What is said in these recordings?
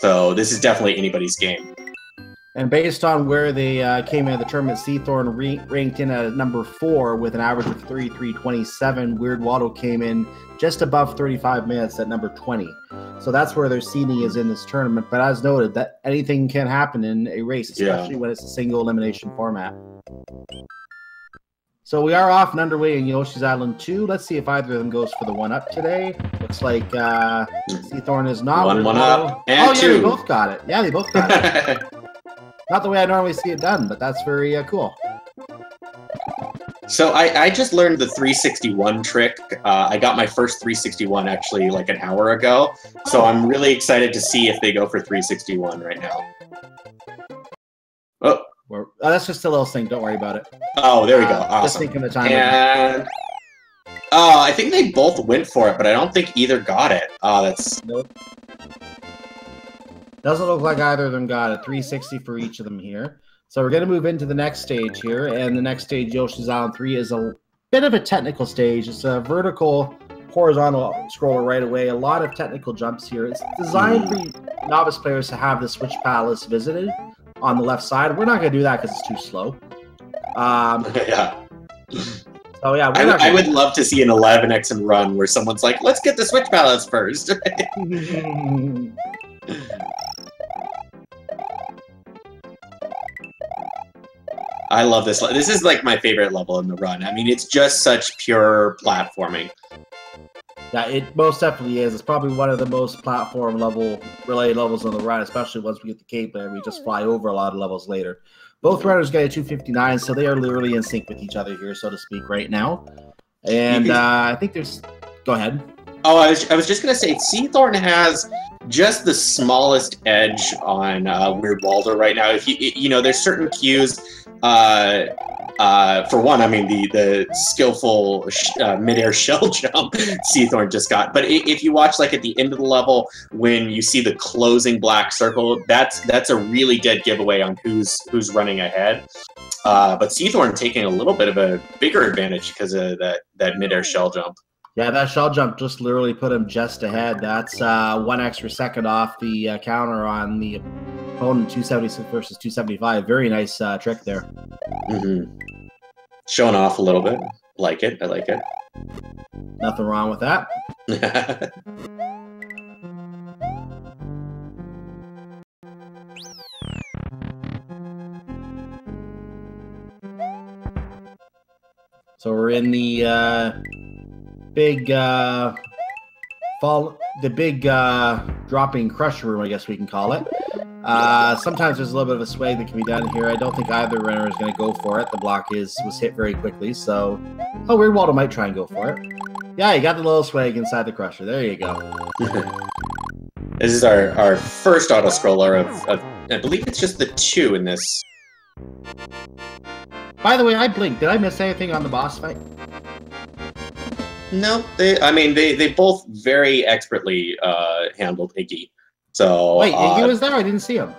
So this is definitely anybody's game. And based on where they came in the tournament, Seathorn ranked in at number 4 with an average of 33.27. WeirdWaldo came in just above 35 minutes at number 20. So that's where their seeding is in this tournament. But as noted, that anything can happen in a race, especially when it's a single elimination format. So we are off and underway in Yoshi's Island 2. Let's see if either of them goes for the 1-up today. Looks like Seathorn is not. 1-up and 2. Yeah, they both got it. Yeah, they both got it. Not the way I normally see it done, but that's very cool. So I just learned the 361 trick. I got my first 361 actually like an hour ago. So I'm really excited to see if they go for 361 right now. Oh. That's just a little thing. Don't worry about it. Oh, there we go. Awesome. Just thinking the time. And I think they both went for it, but I don't think either got it. Oh, that's... Nope. Doesn't look like either of them got it. 360 for each of them here. So we're going to move into the next stage here. And the next stage, Yoshi's Island 3, is a bit of a technical stage. It's a vertical, horizontal scroller right away. A lot of technical jumps here. It's designed for novice players to have the switch palace visited on the left side. We're not going to do that because it's too slow. Yeah. So yeah, I would love to see an 11x and run where someone's like, let's get the switch palace first. I love this. This is like my favorite level in the run. I mean, it's just such pure platforming. Yeah, it most definitely is. It's probably one of the most platform related levels on the run, especially once we get the cape and we just fly over a lot of levels later. Both runners get a 259, so they are literally in sync with each other here, so to speak, right now. And I think there's... Go ahead. Oh, I was just going to say, Seathorn has just the smallest edge on WeirdWaldo right now. If you know, there's certain cues. For one, I mean, the skillful midair shell jump Seathorn just got. But if you watch, like, at the end of the level, when you see the closing black circle, that's a really dead giveaway on who's running ahead. But Seathorn taking a little bit of a bigger advantage because of that midair shell jump. Yeah, that shell jump just literally put him just ahead. That's 1 extra second off the counter on the opponent, 276 versus 275. Very nice trick there. Showing off a little bit. Like it. I like it. Nothing wrong with that. So we're in the big dropping crusher room, I guess we can call it. Sometimes there's a little bit of a swag that can be done here. I don't think either runner is going to go for it. The block was hit very quickly, so... Oh, WeirdWaldo might try and go for it. Yeah, you got the little swag inside the crusher. There you go. This is our first auto-scroller of... I believe it's just the 2 in this. By the way, I blinked. Did I miss anything on the boss fight? No, they both very expertly handled Iggy. So wait, Iggy was there? I didn't see him.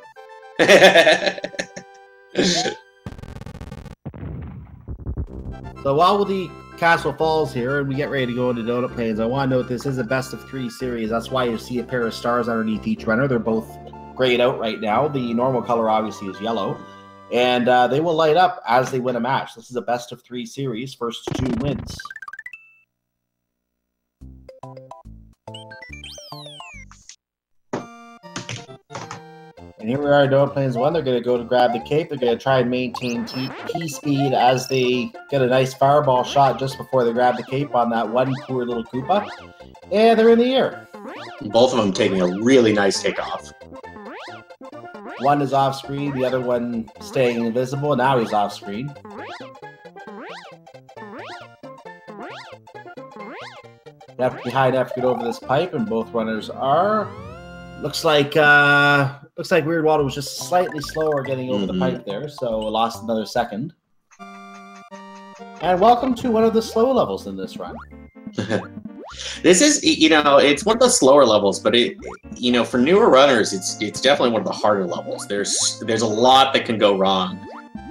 So while the castle falls here and we get ready to go into Donut Plains, I want to note this is a best of 3 series. That's why you see a pair of stars underneath each runner. They're both grayed out right now. The normal color obviously is yellow. And they will light up as they win a match. This is a best of 3 series. First 2 wins. And here we are, Donut Plains 1. They're going to go to grab the cape. They're going to try and maintain T-speed as they get a nice fireball shot just before they grab the cape on that one poor little Koopa. And they're in the air. Both of them taking a really nice takeoff. One is off screen, the other one staying invisible. Now he's off screen. Left behind after get over this pipe, and both runners are. Looks like WeirdWaldo was just slightly slower getting over the pipe there, so lost another second. And welcome to one of the slow levels in this run. This is, you know, it's one of the slower levels, but it, you know, for newer runners, it's definitely one of the harder levels. There's a lot that can go wrong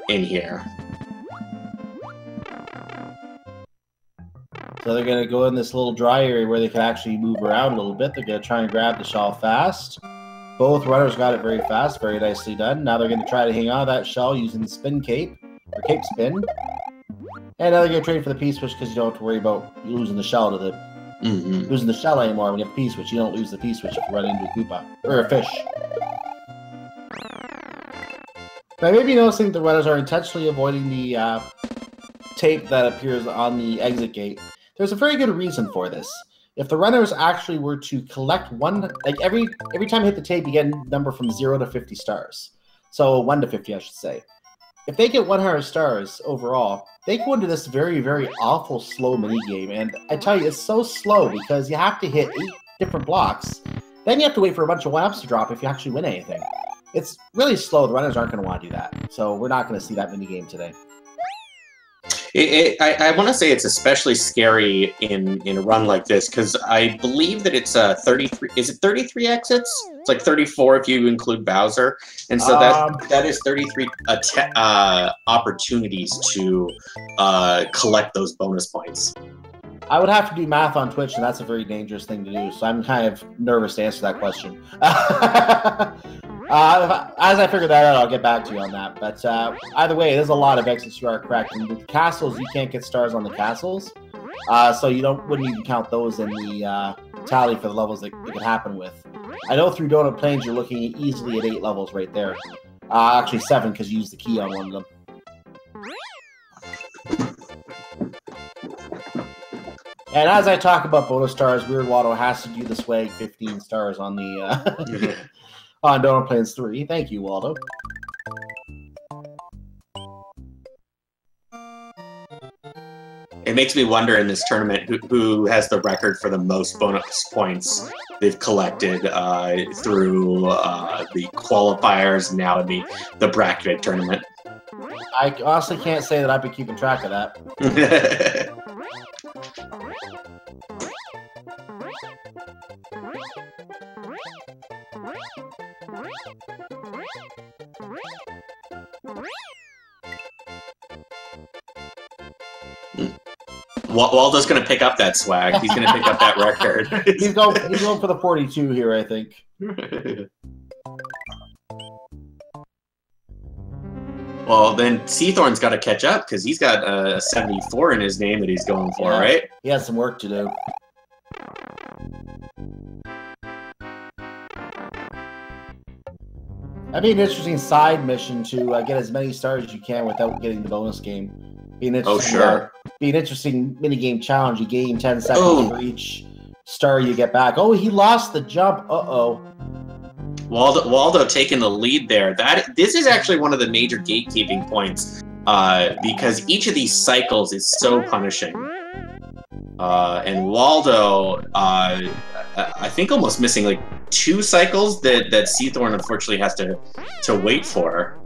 in here. So they're going to go in this little dry area where they can actually move around a little bit. They're going to try and grab the shawl fast. Both runners got it very fast, very nicely done. Now they're going to try to hang on to that shell using the spin cape, or cape spin. And now they're going to trade for the P-switch because you don't have to worry about losing the shell to the losing the shell anymore when you have P-switch. You don't lose the P-switch if you run into a Koopa or a fish. Now, maybe you noticing the runners are intentionally avoiding the tape that appears on the exit gate. There's a very good reason for this. If the runners actually were to collect one, like every time you hit the tape, you get a number from 0 to 50 stars. So 1 to 50, I should say. If they get 100 stars overall, they go into this very, very awful slow minigame. And I tell you, it's so slow because you have to hit 8 different blocks. Then you have to wait for a bunch of 1-ups to drop if you actually win anything. It's really slow. The runners aren't going to want to do that. So we're not going to see that minigame today. I want to say it's especially scary in a run like this because I believe that it's 33. Is it 33 exits? It's like 34 if you include Bowser, and so that is 33 opportunities to collect those bonus points. I would have to do math on Twitch, and that's a very dangerous thing to do. So I'm kind of nervous to answer that question. As I figure that out, I'll get back to you on that. But either way, there's a lot of exits you are correct. And with the castles, you can't get stars on the castles. So you wouldn't even count those in the tally for the levels that it could happen with. I know through Donut Plains, you're looking easily at 8 levels right there. Actually 7 because you used the key on one of them. And as I talk about bonus stars, WeirdWaldo has to do the swag 15 stars on the on Donut Plains 3. Thank you, Waldo. It makes me wonder in this tournament who has the record for the most bonus points they've collected through the qualifiers and now in the bracketed tournament. I honestly can't say that I've been keeping track of that. Waldo's going to pick up that swag. He's going to pick up that record. He's going for the 42 here, I think. Well, then Seathorn's got to catch up because he's got a 74 in his name that he's going for, right? He has some work to do. That'd be an interesting side mission to get as many stars as you can without getting the bonus game. Be an interesting minigame challenge. You gain 10 seconds for each star you get back. Oh, he lost the jump. Uh-oh. Waldo taking the lead there. This is actually one of the major gatekeeping points because each of these cycles is so punishing. And Waldo, I think almost missing like 2 cycles that Seathorn unfortunately has to wait for.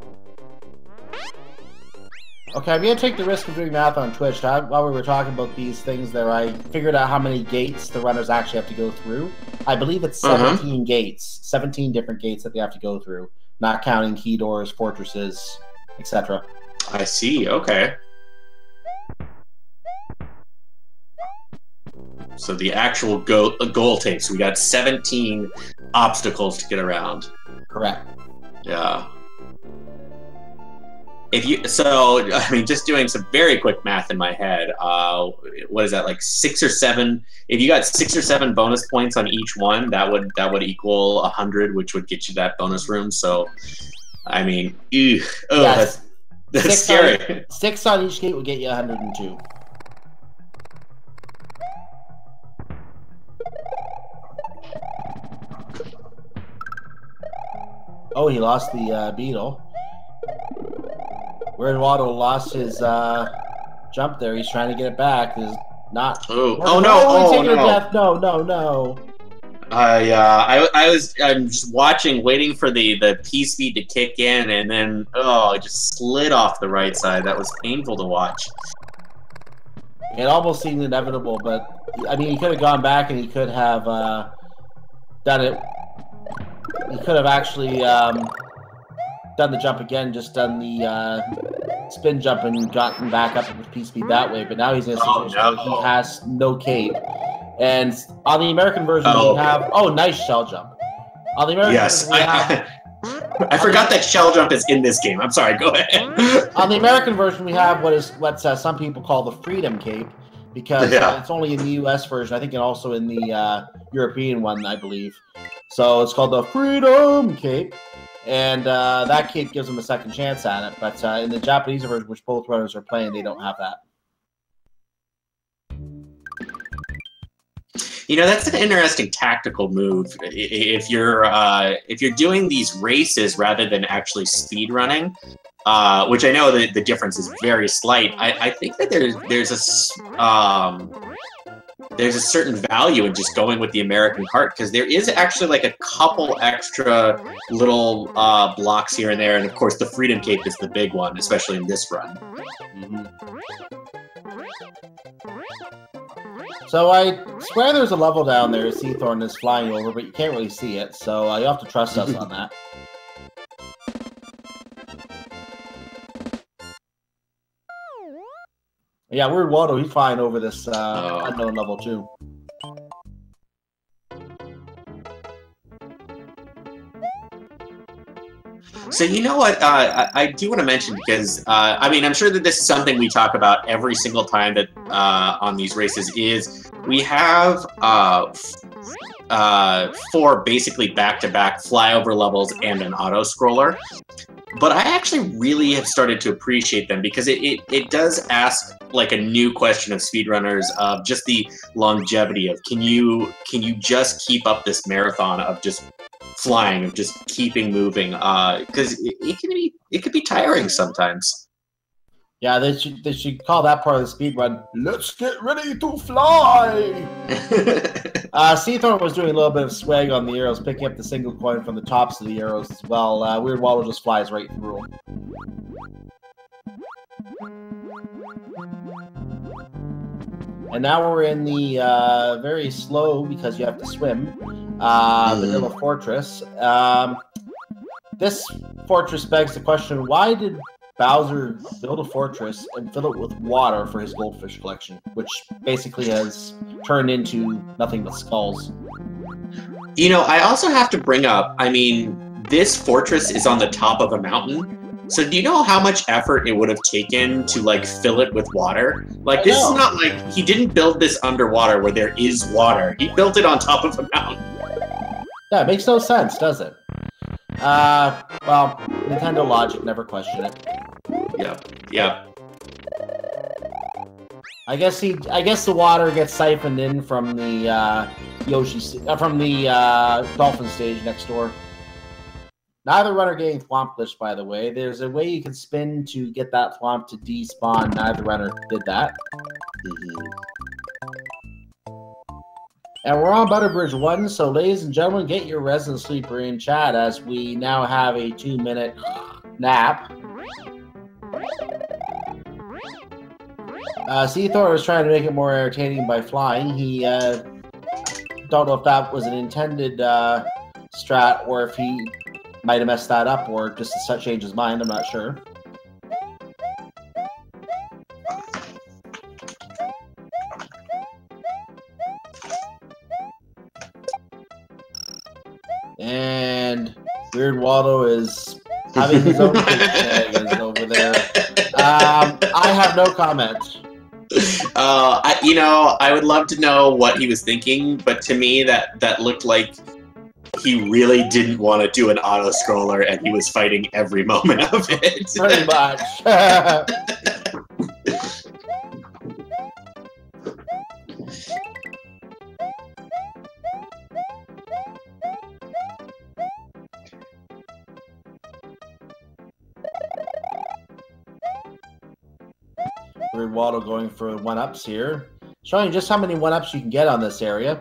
Okay, I'm going to take the risk of doing math on Twitch. While we were talking about these things there, I figured out how many gates the runners actually have to go through. I believe it's 17 gates, 17 different gates that they have to go through, not counting key doors, fortresses, etc. I see, okay. So the actual goal tape, so we got 17 obstacles to get around. Correct. Yeah. I mean, just doing some very quick math in my head, what is that, like 6 or 7? If you got 6 or 7 bonus points on each one, that would equal 100, which would get you that bonus room. So, I mean, yes. That's scary. 6 on each gate would get you 102. Oh, he lost the beetle. WeirdWaldo lost his jump there. He's trying to get it back. There's not. Oh no! No. I'm just watching, waiting for the P speed to kick in, and then it just slid off the right side. That was painful to watch. It almost seemed inevitable, but I mean, he could have gone back and he could have done it. He could have actually done the jump again, just done the spin jump and gotten back up with P speed that way. But now he's in a situation where he has no cape. And on the American version, we have nice shell jump. On the American Yes, version, we have, I forgot that shell jump is in this game. I'm sorry, go ahead. on the American version, we have what some people call the Freedom Cape, because it's only in the U.S. version. I think and also in the European one, I believe. So it's called the Freedom Cape, and that cape gives them a second chance at it. But in the Japanese version, which both runners are playing, they don't have that. You know, that's an interesting tactical move. If you're doing these races rather than actually speed running, which I know that the difference is very slight. I think that there's a certain value in just going with the American cart, because there is actually like a couple extra little blocks here and there, and of course the Freedom Cape is the big one, especially in this run. Mm-hmm. So I swear there's a level down there Seathorn is flying over, but you can't really see it, so you have to trust us on that. Yeah, WeirdWaldo, he's flying over this unknown level too. So you know what, I do want to mention, because I mean, I'm sure that this is something we talk about every single time that on these races, is we have 4 basically back-to-back flyover levels and an auto scroller. But I actually really have started to appreciate them, because it does ask like a new question of speedrunners, of just the longevity of can you just keep up this marathon of just flying, of just keeping moving, because it can be tiring sometimes. Yeah, they should call that part of the speed run, "Let's get ready to fly!" Seathorn was doing a little bit of swag on the arrows, picking up the single coin from the tops of the arrows as well. WeirdWaldo just flies right through them. And now we're in the very slow, because you have to swim, vanilla fortress. This fortress begs the question, why did Bowser build a fortress and fill it with water for his goldfish collection, which basically has turned into nothing but skulls? You know, I also have to bring up, I mean, this fortress is on the top of a mountain. So do you know how much effort it would have taken to, like, fill it with water? Like, this is not like, he didn't build this underwater where there is water. He built it on top of a mountain. Yeah, it makes no sense, does it? Well, Nintendo logic, never question it. Yep. I guess the water gets siphoned in from the dolphin stage next door. Neither runner getting thwomplished, by the way. There's a way you can spin to get that thwomp to despawn. Neither runner did that. And we're on Butterbridge 1, so ladies and gentlemen, get your resident sleeper in chat, as we now have a 2-minute nap. Seathorn was trying to make it more entertaining by flying. He don't know if that was an intended strat, or if he might have messed that up, or just to change his mind. I'm not sure. And WeirdWaldo is having his own shenanigans over there. I have no comment. You know, I would love to know what he was thinking, but to me, that looked like he really didn't want to do an auto scroller, and he was fighting every moment of it. Pretty much. WeirdWaldo going for 1-ups here, showing just how many 1-ups you can get on this area.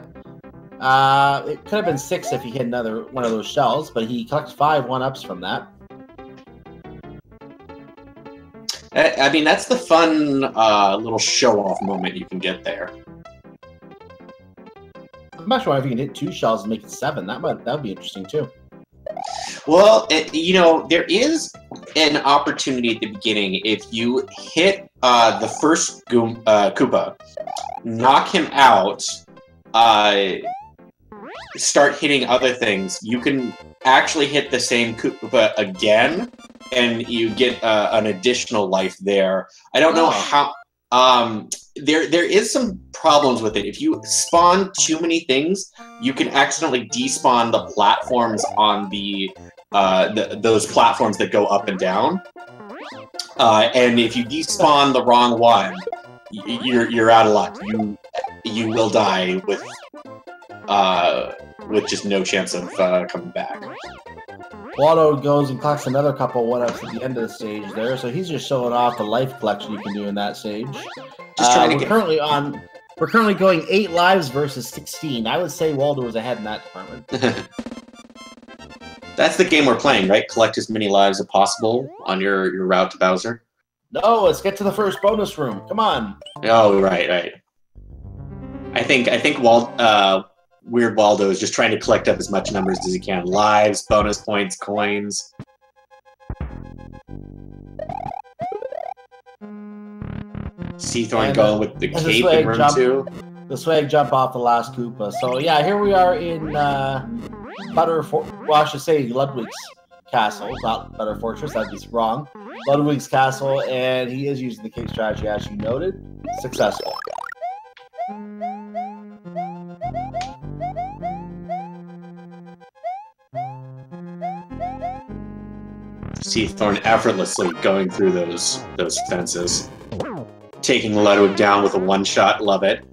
It could have been 6 if he hit another one of those shells, but he collects 5 1-ups from that. I mean, that's the fun little show-off moment you can get there. I'm not sure if you can hit 2 shells and make it 7. That would be interesting too. Well, you know, there is an opportunity at the beginning. If you hit the first Koopa, knock him out, start hitting other things, you can actually hit the same Koopa again, and you get an additional life there. I don't know how. There is some problems with it. If you spawn too many things, you can accidentally despawn the platforms on those platforms that go up and down. And if you despawn the wrong one, you're out of luck. You will die with just no chance of coming back. Waldo goes and collects another couple one-ups at the end of the stage there, so he's just showing off the life collection you can do in that stage. Just trying to we're currently going 8 lives versus 16. I would say Waldo is ahead in that department. That's the game we're playing, right? Collect as many lives as possible on your route to Bowser. No, let's get to the first bonus room. Come on. Oh, right. I think WeirdWaldo is just trying to collect up as much numbers as he can. Lives, bonus points, coins. Seathorn going with the cape in room 2. The swag jump off the last Koopa. So yeah, here we are in I should say Ludwig's castle, not Butter Fortress, that'd be wrong. Ludwig's castle, and he is using the cape strategy as you noted. Successful. Seathorn effortlessly going through those fences. Taking Ludwig down with a one-shot, love it.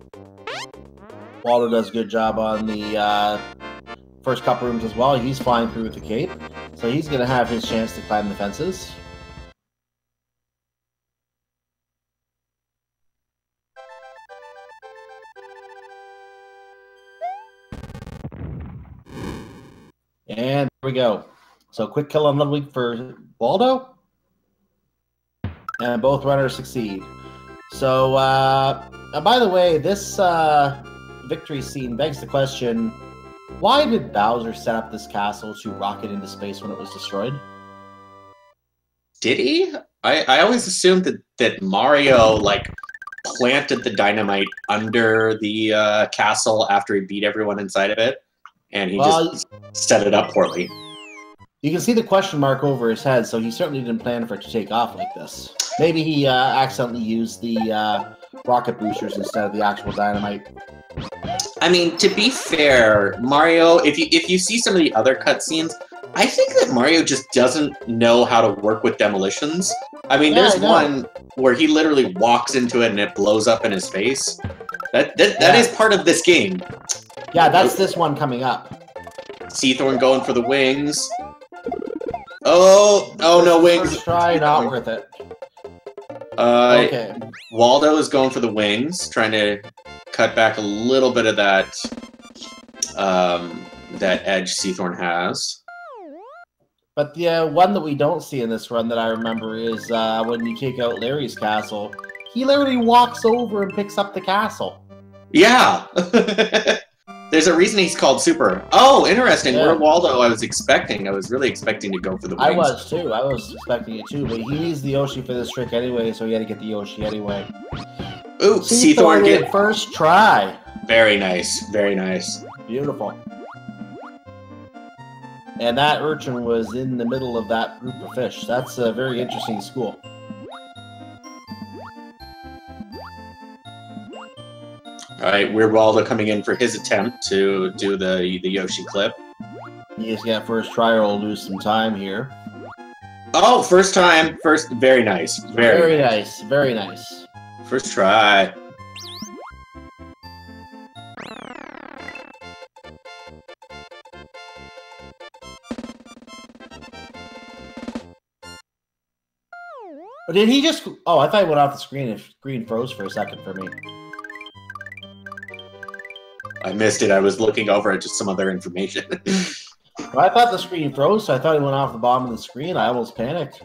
Waldo does a good job on the first couple rooms as well. He's flying through with the cape, so he's going to have his chance to climb the fences. And there we go. So quick kill on Ludwig for Waldo. And both runners succeed. So, by the way, this victory scene begs the question, why did Bowser set up this castle to rocket into space when it was destroyed? Did he? I always assumed that Mario, like, planted the dynamite under the castle after he beat everyone inside of it, and he just set it up poorly. You can see the question mark over his head, so he certainly didn't plan for it to take off like this. Maybe he accidentally used the rocket boosters instead of the actual dynamite. I mean, to be fair, Mario, if you see some of the other cutscenes, I think that Mario just doesn't know how to work with demolitions. I mean, there's one where he literally walks into it and it blows up in his face. That is part of this game. Yeah, that's this one coming up. Seathorn going for the wings. Oh no, wings. First try, not worth it. Okay. Waldo is going for the wings, trying to cut back a little bit of that that edge Seathorn has. But the one that we don't see in this run that I remember is when you take out Larry's castle, he literally walks over and picks up the castle. Yeah. There's a reason he's called Super. Oh, interesting. Yeah. WeirdWaldo, I was really expecting to go for the wings. I was too. I was expecting it too, but he needs the Yoshi for this trick anyway, so he had to get the Yoshi anyway. Ooh, Seathorn get first try. Very nice. Very nice. Beautiful. And that urchin was in the middle of that group of fish. That's a very interesting school. All right, WeirdWaldo coming in for his attempt to do the Yoshi clip. He just got first try or will lose some time here. Oh, first time. Very nice. Very nice. Very nice. First try. But did he just... Oh, I thought he went off the screen and screen froze for a second for me. I missed it. I was looking over at just some other information. Well, I thought the screen froze, so I thought he went off the bottom of the screen. I almost panicked.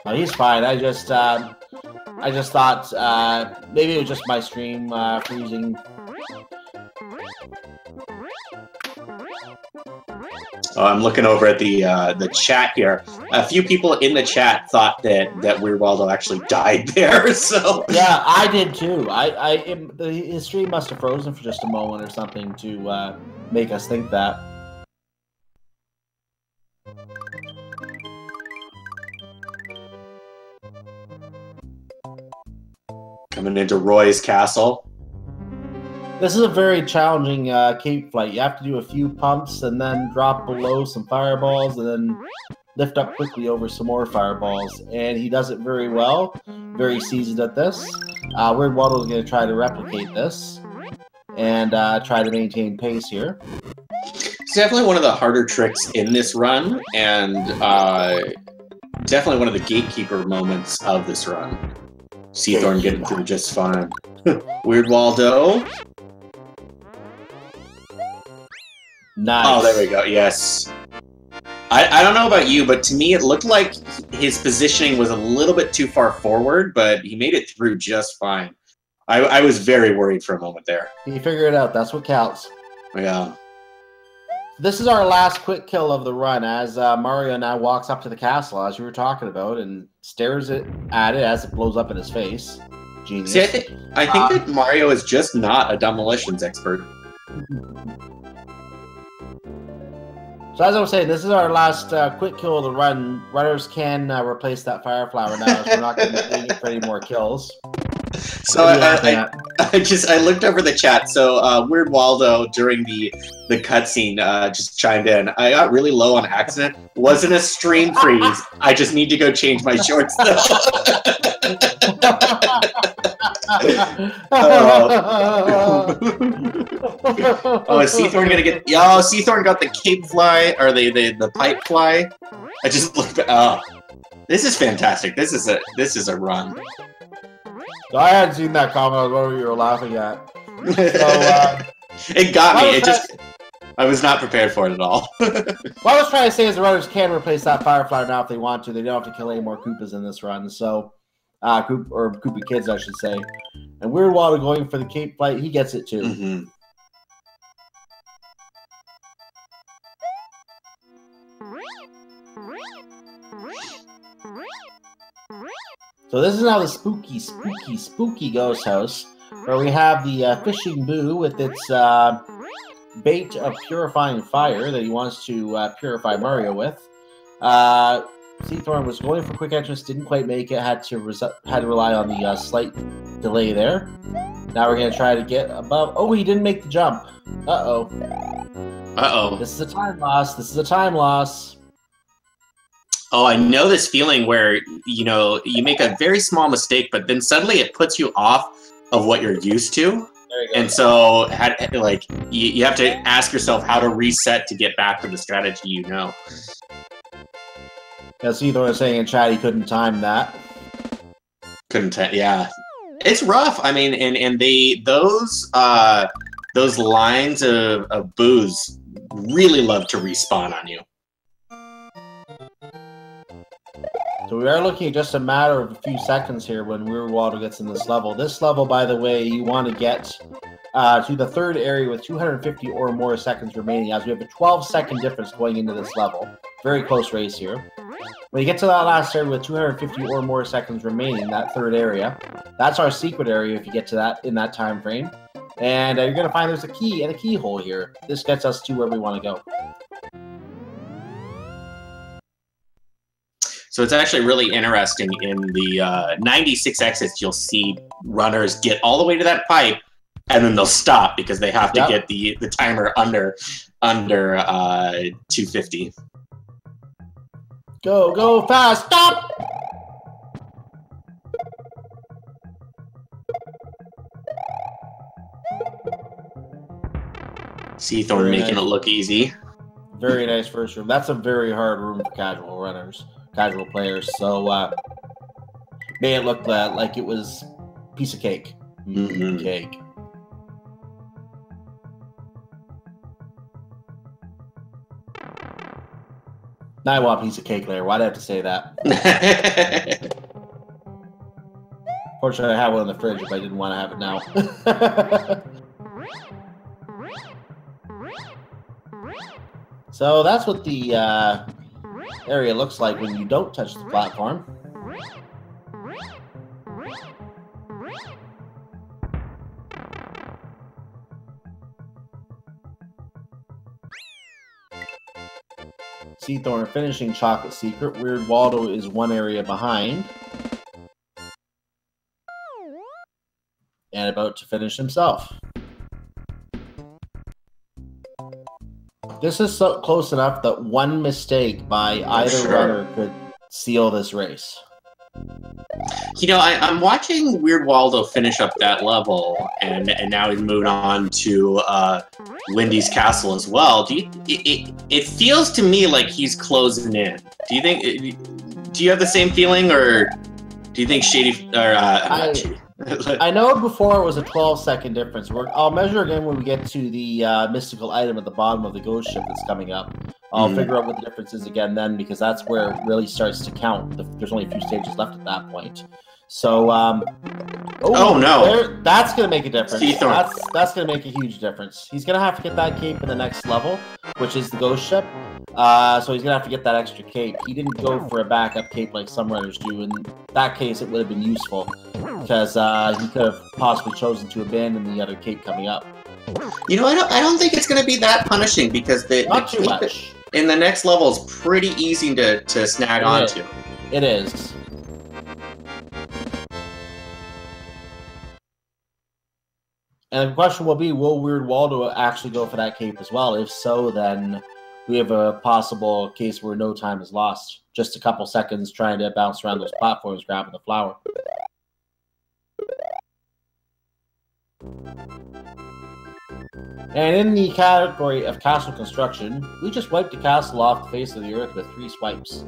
Oh, he's fine. I just thought maybe it was just my stream freezing. Oh, I'm looking over at the chat here. A few people in the chat thought that WeirdWaldo actually died there. So yeah, I did too. His stream must have frozen for just a moment or something to make us think that. Coming into Roy's castle. This is a very challenging cape flight. You have to do a few pumps and then drop below some fireballs and then lift up quickly over some more fireballs. And he does it very well. Very seasoned at this. WeirdWaldo is going to try to replicate this and try to maintain pace here. It's definitely one of the harder tricks in this run, and definitely one of the gatekeeper moments of this run. Seathorn getting through just fine. WeirdWaldo. Nice. Oh, there we go. Yes. I don't know about you, but to me it looked like his positioning was a little bit too far forward, but he made it through just fine. I was very worried for a moment there. He figured it out. That's what counts. Yeah. This is our last quick kill of the run as Mario now walks up to the castle, as you were talking about, and stares at it as it blows up in his face. Genius. See, I think that Mario is just not a demolitions expert. So as I was saying, this is our last quick kill of the run. Runners can replace that fire flower now, as we're not going to be doing it for any more kills. So I looked over the chat. So WeirdWaldo during the cutscene just chimed in. I got really low on accident. Wasn't a stream freeze. I just need to go change my shorts though. Oh, is Seathorn gonna get? Oh, Seathorn got the cape fly or the pipe fly. I just looked. Oh, this is fantastic. This is a run. I hadn't seen that comment. I was wondering what you were laughing at. So, it got me. I was not prepared for it at all. What I was trying to say is the runners can replace that Firefly now if they want to. They don't have to kill any more Koopas in this run. So, Koopa kids, I should say. And WeirdWaldo going for the cape flight. He gets it too. Mm-hmm. So this is now the spooky ghost house, where we have the fishing boo with its bait of purifying fire that he wants to purify Mario with. Seathorn was going for quick entrance, didn't quite make it, had to rely on the slight delay there. Now we're going to try to get above. Oh, he didn't make the jump. Uh-oh. Uh-oh. This is a time loss. This is a time loss. Oh, I know this feeling where, you know, you make a very small mistake, but then suddenly it puts you off of what you're used to. There you go. And so, like, you have to ask yourself how to reset to get back to the strategy you know. Yeah, Seathorn was saying in chat he couldn't time that. Yeah. It's rough. I mean, and those lines of boos really love to respawn on you. So we are looking at just a matter of a few seconds here when WeirdWaldo gets in this level. This level, by the way, you want to get to the third area with 250 or more seconds remaining, as we have a 12-second difference going into this level. Very close race here. When you get to that last area with 250 or more seconds remaining, that third area, that's our secret area if you get to that in that time frame. And you're going to find there's a key and a keyhole here. This gets us to where we want to go. So it's actually really interesting. In the 96 exits, you'll see runners get all the way to that pipe, and then they'll stop because they have to get the timer under 250. Go fast! Stop! Seathorn making it look easy. Very nice first room. That's a very hard room for casual runners. Casual players, so made it look like it was a piece of cake. Mm-hmm. Cake. Now I want a piece of cake later. Why'd I have to say that? Fortunately, I have one in the fridge if I didn't want to have it now. So that's what the area looks like when you don't touch the platform. Seathorn finishing Chocolate Secret. WeirdWaldo is one area behind. And about to finish himself. This is so close enough that one mistake by either runner could seal this race. You know, I'm watching WeirdWaldo finish up that level, and now he's moving on to Lindy's Castle as well. It feels to me like he's closing in. Do you think? Do you have the same feeling, or do you think Shady or Shady? I know before it was a 12-second difference. I'll measure again when we get to the mystical item at the bottom of the ghost ship that's coming up. I'll figure out what the difference is again then, because that's where it really starts to count. There's only a few stages left at that point. So, oh no, that's going to make a difference. That's going to make a huge difference. He's going to have to get that cape in the next level, which is the ghost ship. So he's going to have to get that extra cape. He didn't go for a backup cape like some runners do. In that case, it would have been useful, because he could have possibly chosen to abandon the other cape coming up. You know, I don't think it's going to be that punishing, because the too much in the next level is pretty easy to snag onto. It is. And the question will be, will WeirdWaldo actually go for that cape as well? If so, then we have a possible case where no time is lost. Just a couple seconds trying to bounce around those platforms, grabbing the flower. And in the category of castle construction, we just wiped the castle off the face of the earth with 3 swipes.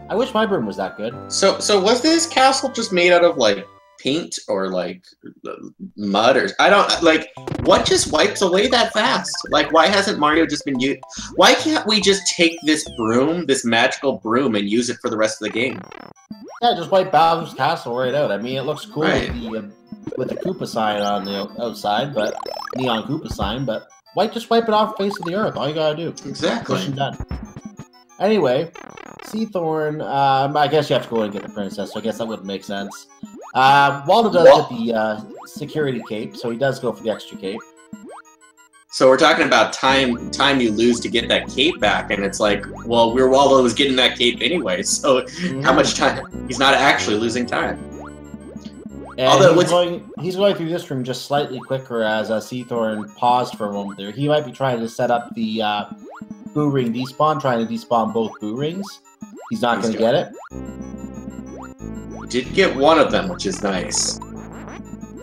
I wish my broom was that good. So was this castle just made out of, like, paint or, like, mud? Or I don't, like, what just wipes away that fast? Like, why hasn't Mario just been used? Why can't we just take this broom, this magical broom, and use it for the rest of the game? Yeah, just wipe Bowser's castle right out. I mean, it looks cool right. with the Koopa sign on the outside, but neon Koopa sign, but just wipe it off the face of the earth. All you gotta do. Exactly. Mission done. Anyway, Seathorn, I guess you have to go and get the princess, so I guess that would make sense. Waldo does get the security cape, so he does go for the extra cape. So we're talking about time you lose to get that cape back, and it's like, well, WeirdWaldo was getting that cape anyway, so how much time? He's not actually losing time. And he's going through this room just slightly quicker as Seathorn paused for a moment there. He might be trying to set up the Boo Ring despawn, trying to despawn both Boo Rings. He's not going to get it. Did get one of them, which is nice.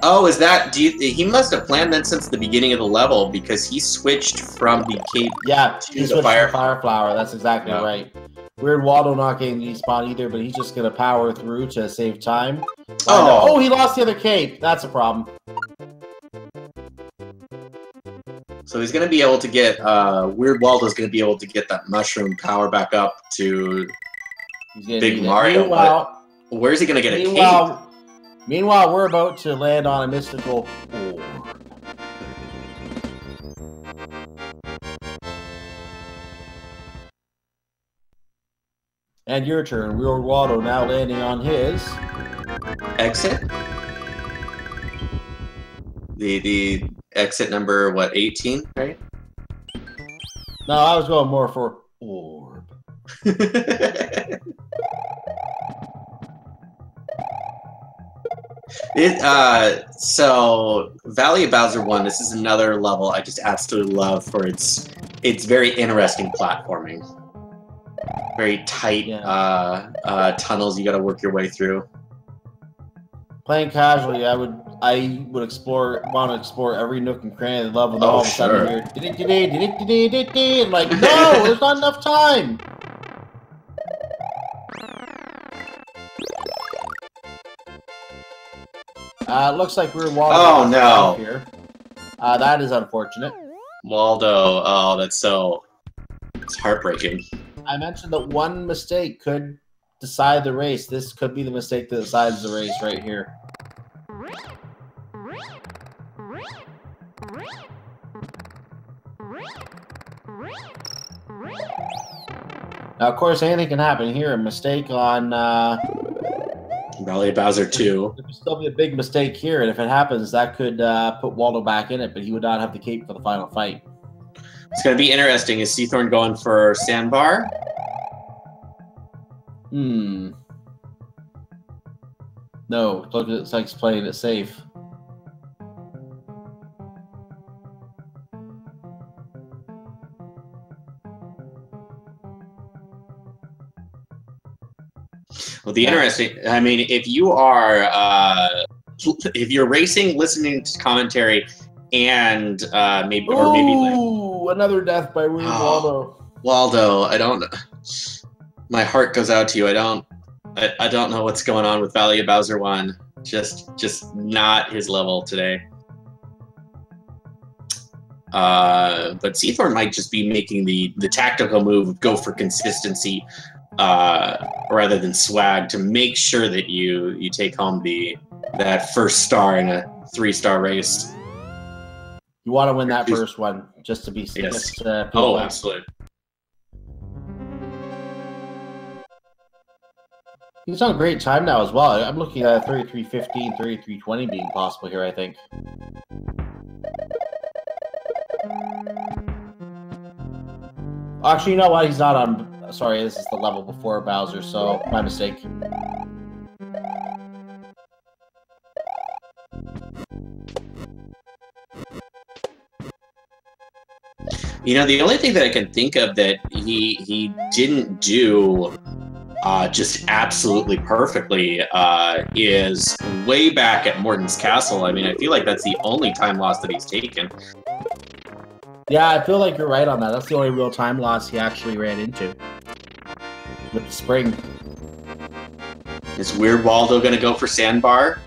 Oh, is that... he must have planned that since the beginning of the level, because he switched from the cape to the fire flower. That's exactly right. WeirdWaldo not getting despawn either, but he's just going to power through to save time. Oh, he lost the other cape. That's a problem. So he's going to be able to get... WeirdWaldo's going to be able to get that mushroom power back up to Big Mario. But where's he going to get a cape? Meanwhile, we're about to land on a mystical orb. And your turn. WeirdWaldo now landing on his... exit? The exit number, what, 18, right? No, I was going more for orb. So Valley of Bowser 1, this is another level I just absolutely love for its very interesting platforming. Very tight tunnels you gotta work your way through. Playing casually, I would want to explore every nook and cranny of the level. All of a sudden here, like, no, there's not enough time. It looks like we're Waldo. Oh no! Here. That is unfortunate. Waldo, it's heartbreaking. I mentioned that one mistake could decide the race. This could be the mistake that decides the race right here. Now, of course, anything can happen here. A mistake on Valley of Bowser 2. There could still be a big mistake here, and if it happens, that could put Waldo back in it, but he would not have the cape for the final fight. It's going to be interesting. Is Seathorn going for Sandbar? No. Looks like he's playing it safe. Well, the interesting, I mean, if you are, if you're racing, listening to commentary, and maybe, or maybe like, another death by WeirdWaldo. Waldo, I don't. My heart goes out to you. I don't know what's going on with Valley of Bowser 1. Just not his level today. But Seathorn might just be making the tactical move, go for consistency, rather than swag, to make sure that you take home that first star in a 3-star race. You want to win that first one, just to be safe. Yes. Absolutely. He's on a great time now as well. I'm looking at 33:15, 33:20 being possible here, I think. Actually, you know what? He's not on... Sorry, this is the level before Bowser, so my mistake. You know, the only thing that I can think of that he didn't do just absolutely perfectly is way back at Morton's Castle. I mean, I feel like that's the only time loss that he's taken. Yeah, I feel like you're right on that. That's the only real time loss he actually ran into. With the spring. Is WeirdWaldo going to go for Sandbar?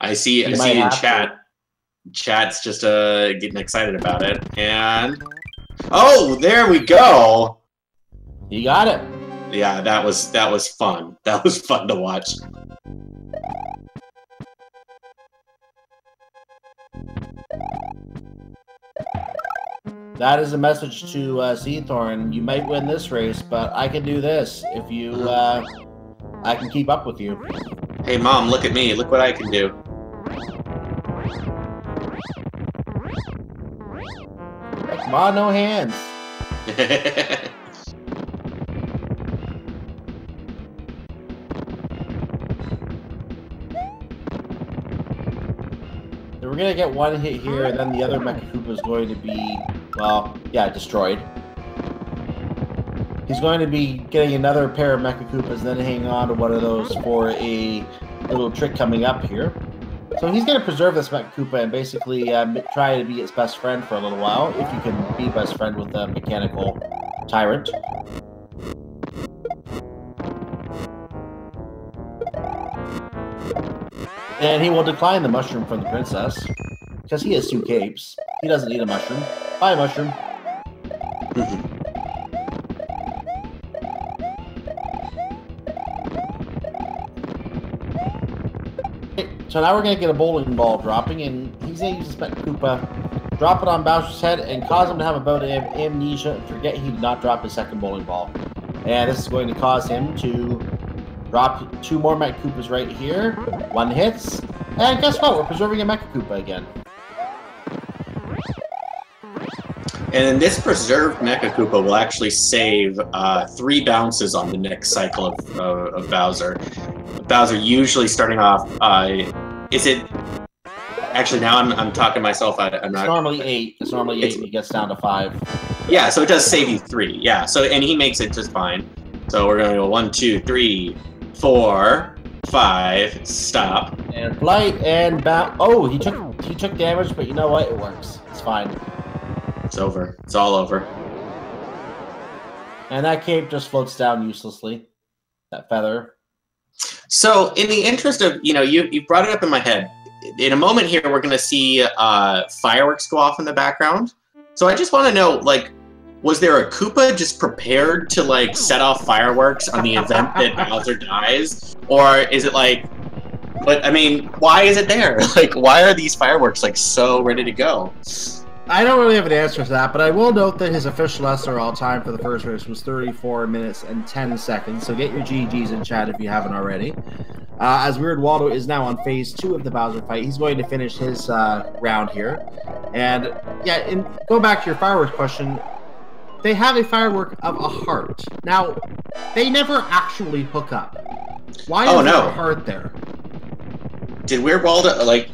I see in chat. Chat's just getting excited about it. And... oh, there we go! You got it. Yeah, that was fun. That was fun to watch. That is a message to Seathorn. You might win this race, but I can do this if you. I can keep up with you. Hey, Mom, look at me. Look what I can do. Come on, no hands. We're gonna get one hit here, and then the other Mecha Koopa is going to be, well, yeah, destroyed. He's going to be getting another pair of Mecha Koopas, then hanging on to one of those for a little trick coming up here. So he's going to preserve this Mecha Koopa and basically try to be its best friend for a little while, if you can be best friend with a mechanical tyrant. And he will decline the mushroom from the princess, because he has 2 capes. He doesn't need a mushroom. Bye, mushroom. So now we're going to get a bowling ball dropping, and he's going to use this Mecha Koopa, drop it on Bowser's head, and cause him to have a bout of amnesia and forget he did not drop his second bowling ball. And this is going to cause him to drop 2 more Mecha Koopas right here. 1 hits. And guess what? We're preserving a Mecha Koopa again. And this preserved Mecha Koopa will actually save 3 bounces on the next cycle of Bowser. Bowser usually starting off, is it... Actually, now I'm talking myself out. I'm not... It's normally 8. It's normally 8 and he gets down to 5. Yeah, so it does save you 3. Yeah, so, and he makes it just fine. So we're going to go 1, 2, 3, 4, 5, stop. And Blight and bounce. Oh, he took damage, but you know what? It works. It's fine. It's over. It's all over. And that cape just floats down uselessly. That feather. So, in the interest of, you know, you brought it up in my head. In a moment here, we're going to see fireworks go off in the background. So I just want to know, like, was there a Koopa just prepared to, like, set off fireworks on the event that Bowser dies? Or is it like, but I mean, why is it there? Like, why are these fireworks, like, so ready to go? I don't really have an answer to that, but I will note that his official SRL time for the first race was 34 minutes and 10 seconds. So get your GGs in chat if you haven't already. As Weird Waldo is now on phase 2 of the Bowser fight, he's going to finish his round here. And yeah, going back to your fireworks question, they have a firework of a heart. Now, they never actually hook up. Why is there a heart there? Did Weird Waldo, like...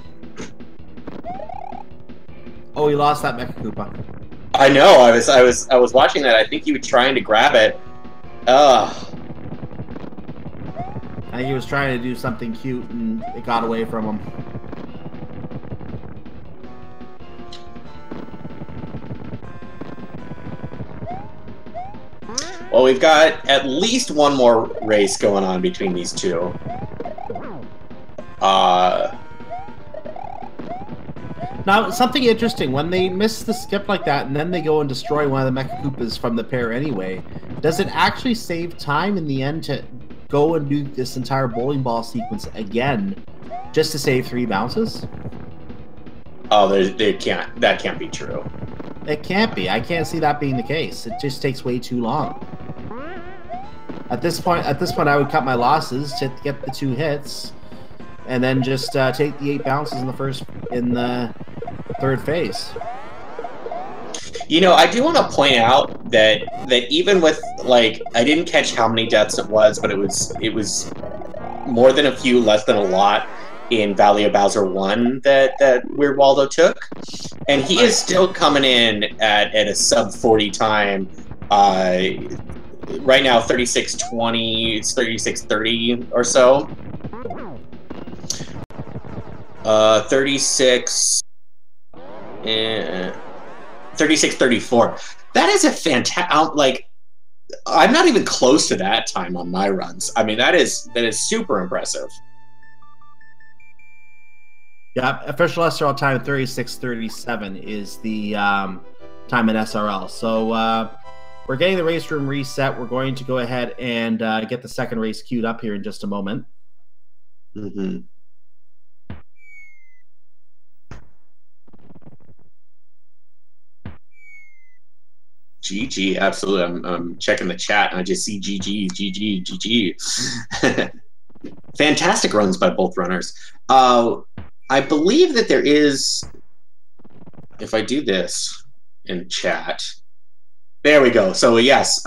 Oh, he lost that Mecha Koopa. I know. I was watching that. I think he was trying to grab it. Ugh. I think he was trying to do something cute, and it got away from him. Well, we've got at least one more race going on between these two. Now, something interesting, when they miss the skip like that and then they go and destroy one of the Mecha Koopas from the pair anyway, does it actually save time in the end to go and do this entire bowling ball sequence again just to save 3 bounces? Oh, that can't be true. It can't be. I can't see that being the case. It just takes way too long. At this point, I would cut my losses to get the 2 hits, and then just take the 8 bounces in the third phase. You know, I do want to point out that even with, like, I didn't catch how many deaths it was, but it was more than a few, less than a lot in Valley of Bowser 1 that Weird Waldo took, and he is still coming in at a sub 40 time. Right now, 36:20, it's 36:30 or so. 36:34. That is a fantastic. Like, I'm not even close to that time on my runs. I mean, that is super impressive. Yeah, official SRL time 36:37 is the time in SRL. So we're getting the race room reset. We're going to go ahead and get the second race queued up here in just a moment. Mm-hmm. GG, absolutely. I'm checking the chat and I just see GG, GG, GG. Fantastic runs by both runners. I believe that there is, if I do this in chat, there we go. So yes,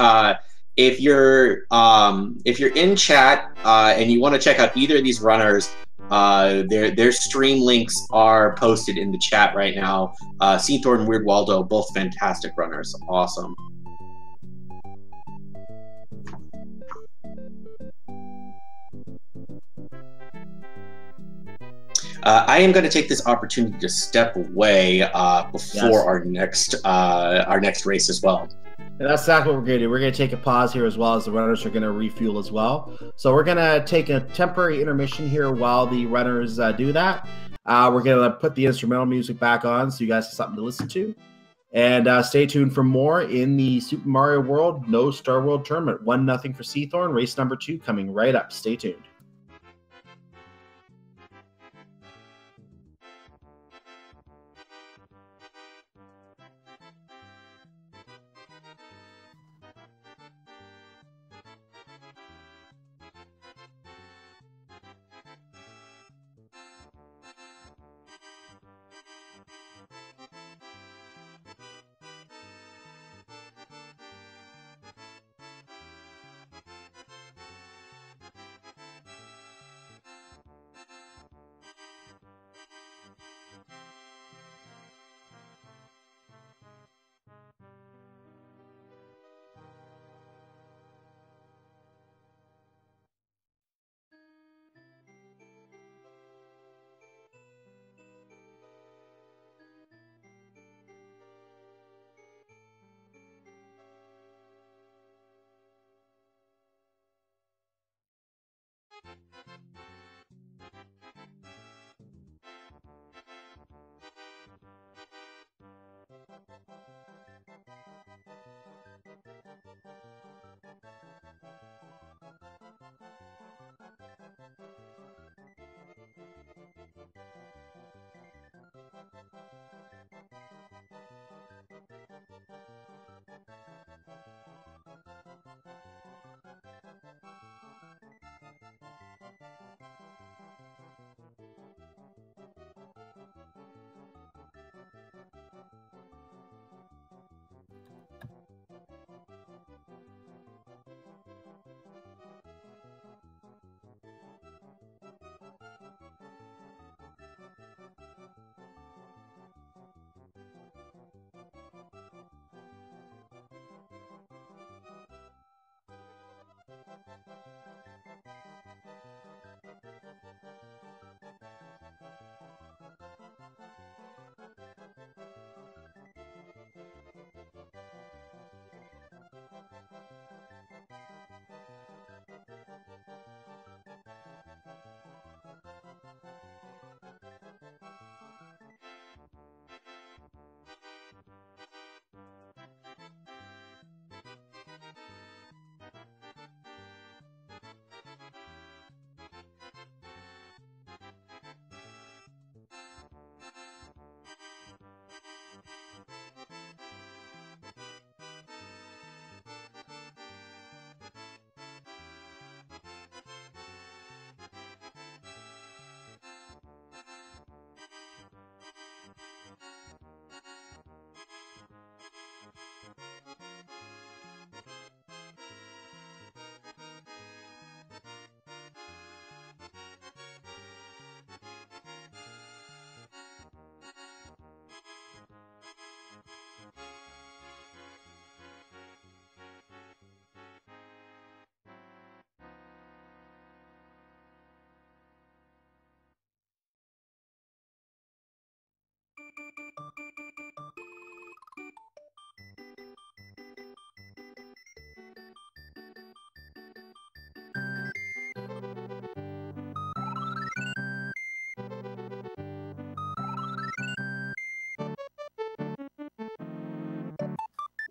if you're in chat and you want to check out either of these runners, their stream links are posted in the chat right now. Seathorn and Weird Waldo, both fantastic runners. Awesome. I am going to take this opportunity to step away before our next race as well. And that's exactly what we're going to do. We're going to take a pause here as well as the runners are going to refuel as well. So we're going to take a temporary intermission here while the runners do that. We're going to put the instrumental music back on so you guys have something to listen to. And stay tuned for more in the Super Mario World No Star World Tournament. 1-0 for Seathorn. Race number 2 coming right up. Stay tuned.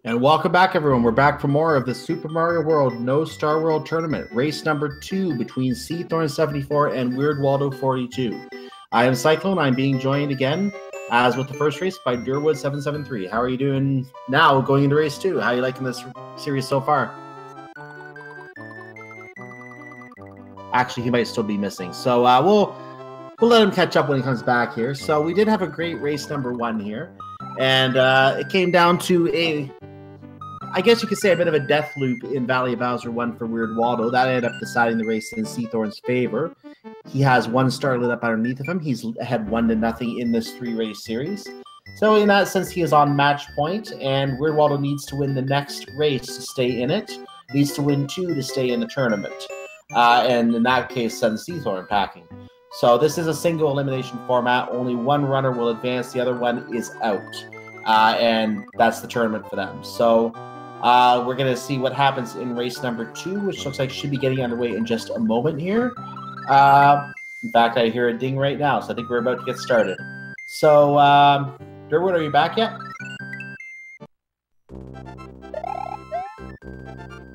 And welcome back, everyone. We're back for more of the Super Mario World No Star World Tournament, race number 2 between Seathorne74 and WeirdWaldo42. I am Cyclone. I'm being joined again, as with the first race, by WeirdWaldo42. How are you doing now going into race 2? How are you liking this series so far? Actually, he might still be missing. So we'll let him catch up when he comes back here. So we did have a great race number 1 here. And it came down to I guess you could say a bit of a death loop in Valley of Bowser 1 for WeirdWaldo. That ended up deciding the race in Seathorne's favor. He has 1 star lit up underneath of him. He's ahead 1-0 in this 3-race series. So in that sense, he is on match point, and WeirdWaldo needs to win the next race to stay in it. Needs to win 2 to stay in the tournament. And in that case, send Seathorne packing. So this is a single elimination format. Only 1 runner will advance. The other one is out. And that's the tournament for them. So we're going to see what happens in race number 2, which looks like should be getting underway in just a moment here. In fact, I hear a ding right now, so I think we're about to get started. So, Durwood, are you back yet?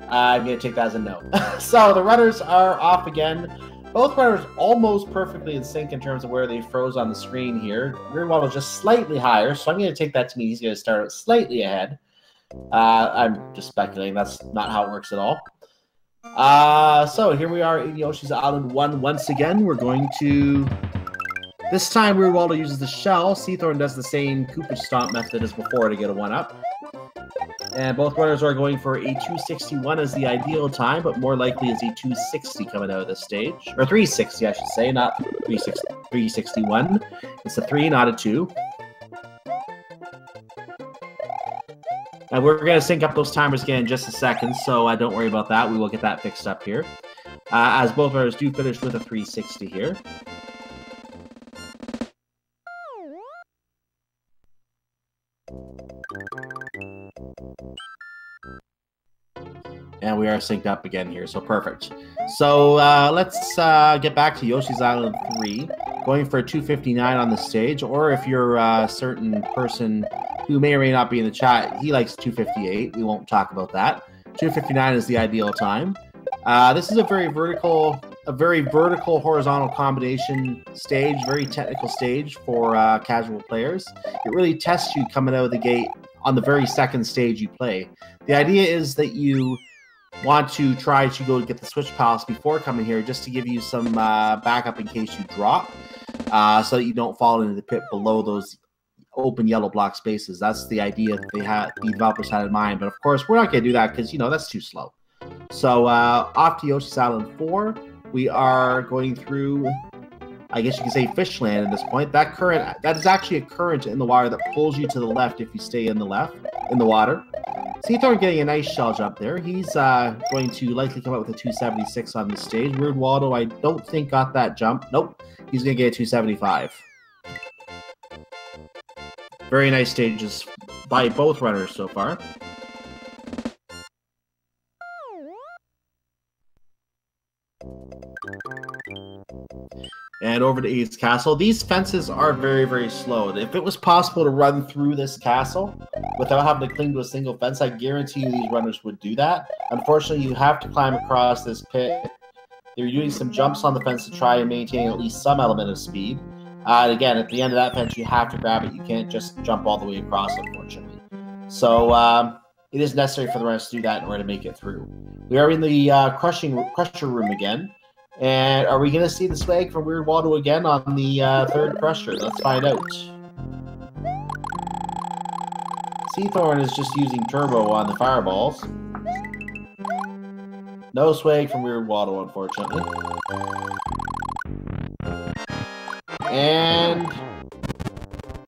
I'm going to take that as a no. So the runners are off again. Both runners almost perfectly in sync in terms of where they froze on the screen here. WeirdWaldo just slightly higher, so I'm going to take that to mean he's going to start slightly ahead. I'm just speculating. That's not how it works at all. So here we are in Yoshi's Island 1 once again. We're going to... This time WeirdWaldo uses the shell. Seathorne does the same Koopa Stomp method as before to get a 1-up. And both runners are going for a 261 as the ideal time, but more likely is a 260 coming out of this stage. Or 360, I should say, not 361. It's a 3, not a 2. And we're going to sync up those timers again in just a second, so don't worry about that. We will get that fixed up here. As both runners do finish with a 360 here. And we are synced up again here, so perfect. So let's get back to Yoshi's Island 3, going for a 259 on the stage, or if you're a certain person who may or may not be in the chat, he likes 258. We won't talk about that. 259 is the ideal time. This is a very vertical horizontal combination stage, very technical stage for casual players. It really tests you coming out of the gate on the very second stage you play. The idea is that you want to try to go get the Switch Palace before coming here, just to give you some backup in case you drop, so that you don't fall into the pit below those open yellow block spaces. That's the idea that the developers had in mind. But of course, we're not going to do that because, you know, that's too slow. So off to Yoshi's Island 4. We are going through, I guess you can say, Fishland at this point. That is actually a current in the water that pulls you to the left if you stay in the water. Seathorne getting a nice shell jump there. He's going to likely come out with a 276 on the stage. WeirdWaldo, I don't think, got that jump. Nope. He's going to get a 275. Very nice stages by both runners so far. And over to Ade's Castle. These fences are very, very slow. If it was possible to run through this castle without having to cling to a single fence, I guarantee you these runners would do that. Unfortunately, you have to climb across this pit. They're doing some jumps on the fence to try and maintain at least some element of speed. And again, at the end of that fence, you have to grab it. You can't just jump all the way across, unfortunately. So it is necessary for the runners to do that in order to make it through. We are in the crusher room again. And are we going to see the swag from WeirdWaldo again on the third crusher? Let's find out. Seathorne is just using turbo on the fireballs. No swag from WeirdWaldo, unfortunately. And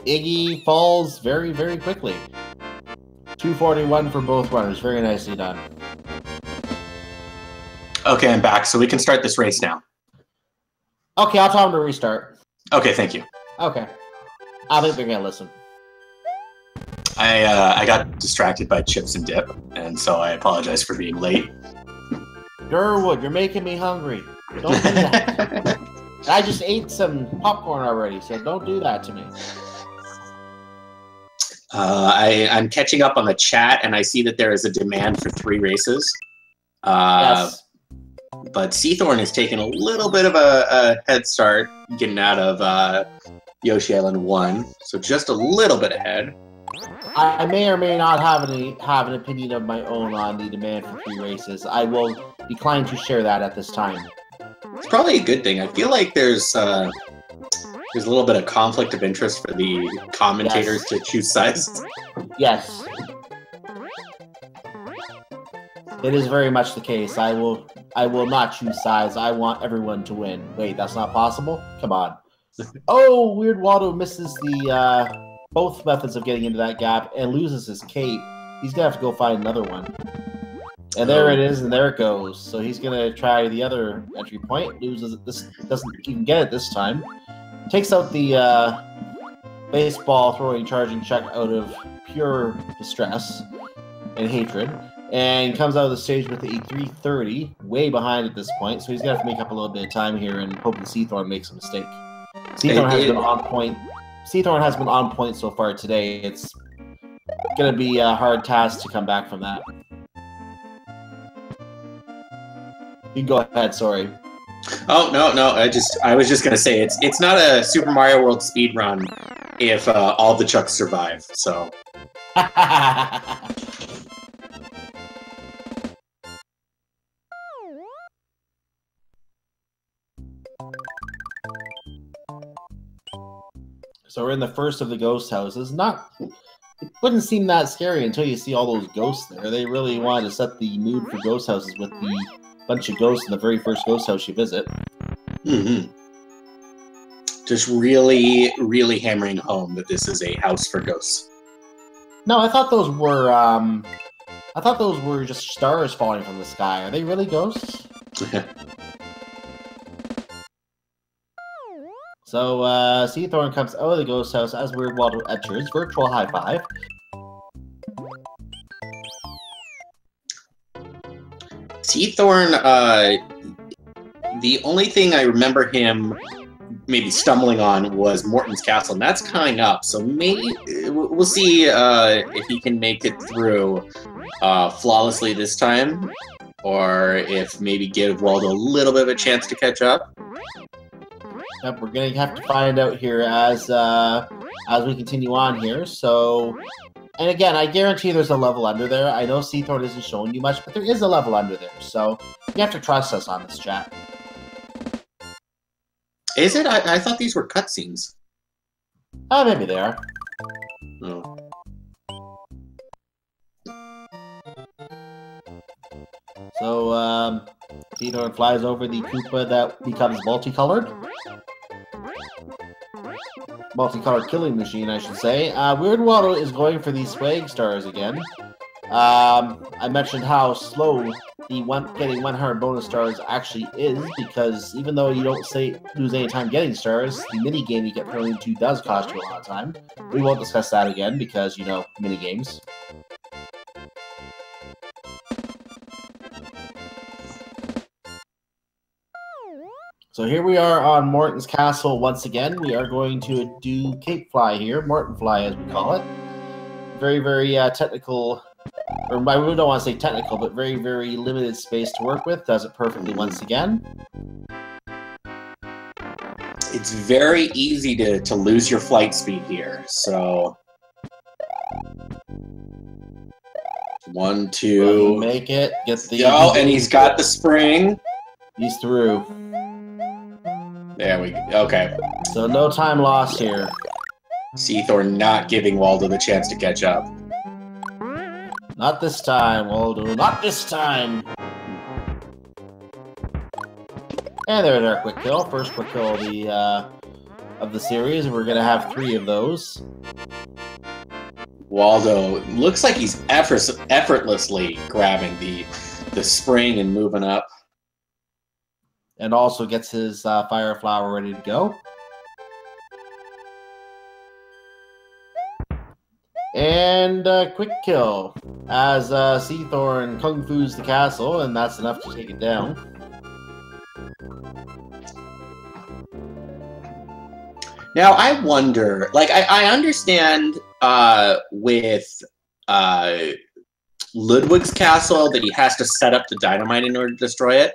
Iggy falls very, very quickly. 241 for both runners. Very nicely done. Okay, I'm back, so we can start this race now. Okay, I'll tell them to restart. Okay, thank you. Okay. I think they're going to listen. I got distracted by chips and dip, and so I apologize for being late. Durwood, you're making me hungry. Don't do that. I just ate some popcorn already, so don't do that to me. I'm catching up on the chat, and I see that there is a demand for 3 races. Yes. But Seathorn has taken a little bit of a head start getting out of Yoshi Island 1, so just a little bit ahead. I may or may not have an opinion of my own on the demand for 3 races. I will decline to share that at this time. It's probably a good thing. I feel like there's a little bit of conflict of interest for the commentators to choose sides. Yes. It is very much the case. I will not choose sides. I want everyone to win. Wait, that's not possible? Come on. Oh, WeirdWaldo misses the both methods of getting into that gap and loses his cape. He's gonna have to go find another one. And there it is, and there it goes. So he's gonna try the other entry point. Loses it. This doesn't even get it this time. Takes out the baseball throwing charging check out of pure distress and hatred, and comes out of the stage with a 330, way behind at this point. So he's gonna have to make up a little bit of time here and hope that Seathorn makes a mistake. Seathorn has been on point. Seathorn has been on point so far today. It's gonna be a hard task to come back from that. You can go ahead. Sorry. Oh no! I was just gonna say it's not a Super Mario World speed run if all the Chucks survive. So. So we're in the first of the ghost houses. It wouldn't seem that scary until you see all those ghosts there. They really wanted to set the mood for ghost houses with the bunch of ghosts in the very first ghost house you visit. Mm-hmm. Just really, really hammering home that this is a house for ghosts. No, I thought those were just stars falling from the sky. Are they really ghosts? So, Seathorn comes out of the ghost house as WeirdWaldo enters. Virtual high five. Seathorn, the only thing I remember him maybe stumbling on was Morton's Castle, and that's coming up, so maybe we'll see if he can make it through flawlessly this time, or if maybe give Waldo a little bit of a chance to catch up. Yep, we're gonna have to find out here as we continue on here. So, and again, I guarantee there's a level under there. I know Seathorn isn't showing you much, but there is a level under there. So you have to trust us on this, chat. Is it? I thought these were cutscenes. Oh, maybe they are. Oh. So, Seathorn flies over the Koopa that becomes multicolored. Multicolored killing machine, I should say. WeirdWaldo is going for these swag stars again. I mentioned how slow the getting 100 bonus stars actually is, because even though you don't lose any time getting stars, the mini game you get thrown into does cost you a lot of time. We won't discuss that again because, you know, mini games. So here we are on Morton's Castle once again. We are going to do Cape Fly here, Morton Fly as we call it. Very, very technical, or I really don't want to say technical, but very, very limited space to work with. Does it perfectly once again. It's very easy to lose your flight speed here, so... 1, 2... Make it, get the... Oh, and he's got the spring. He's through. There we go. Okay. So no time lost here. Seathorn not giving Waldo the chance to catch up. Not this time, Waldo. Not this time. And there's our quick kill. First quick kill of the series. We're gonna have 3 of those. Waldo looks like he's effortlessly grabbing the spring and moving up. And also gets his fire flower ready to go. And quick kill as Seathorn kung fu's the castle, and that's enough to take it down. Now I wonder, like I understand with Ludwig's castle that he has to set up the dynamite in order to destroy it.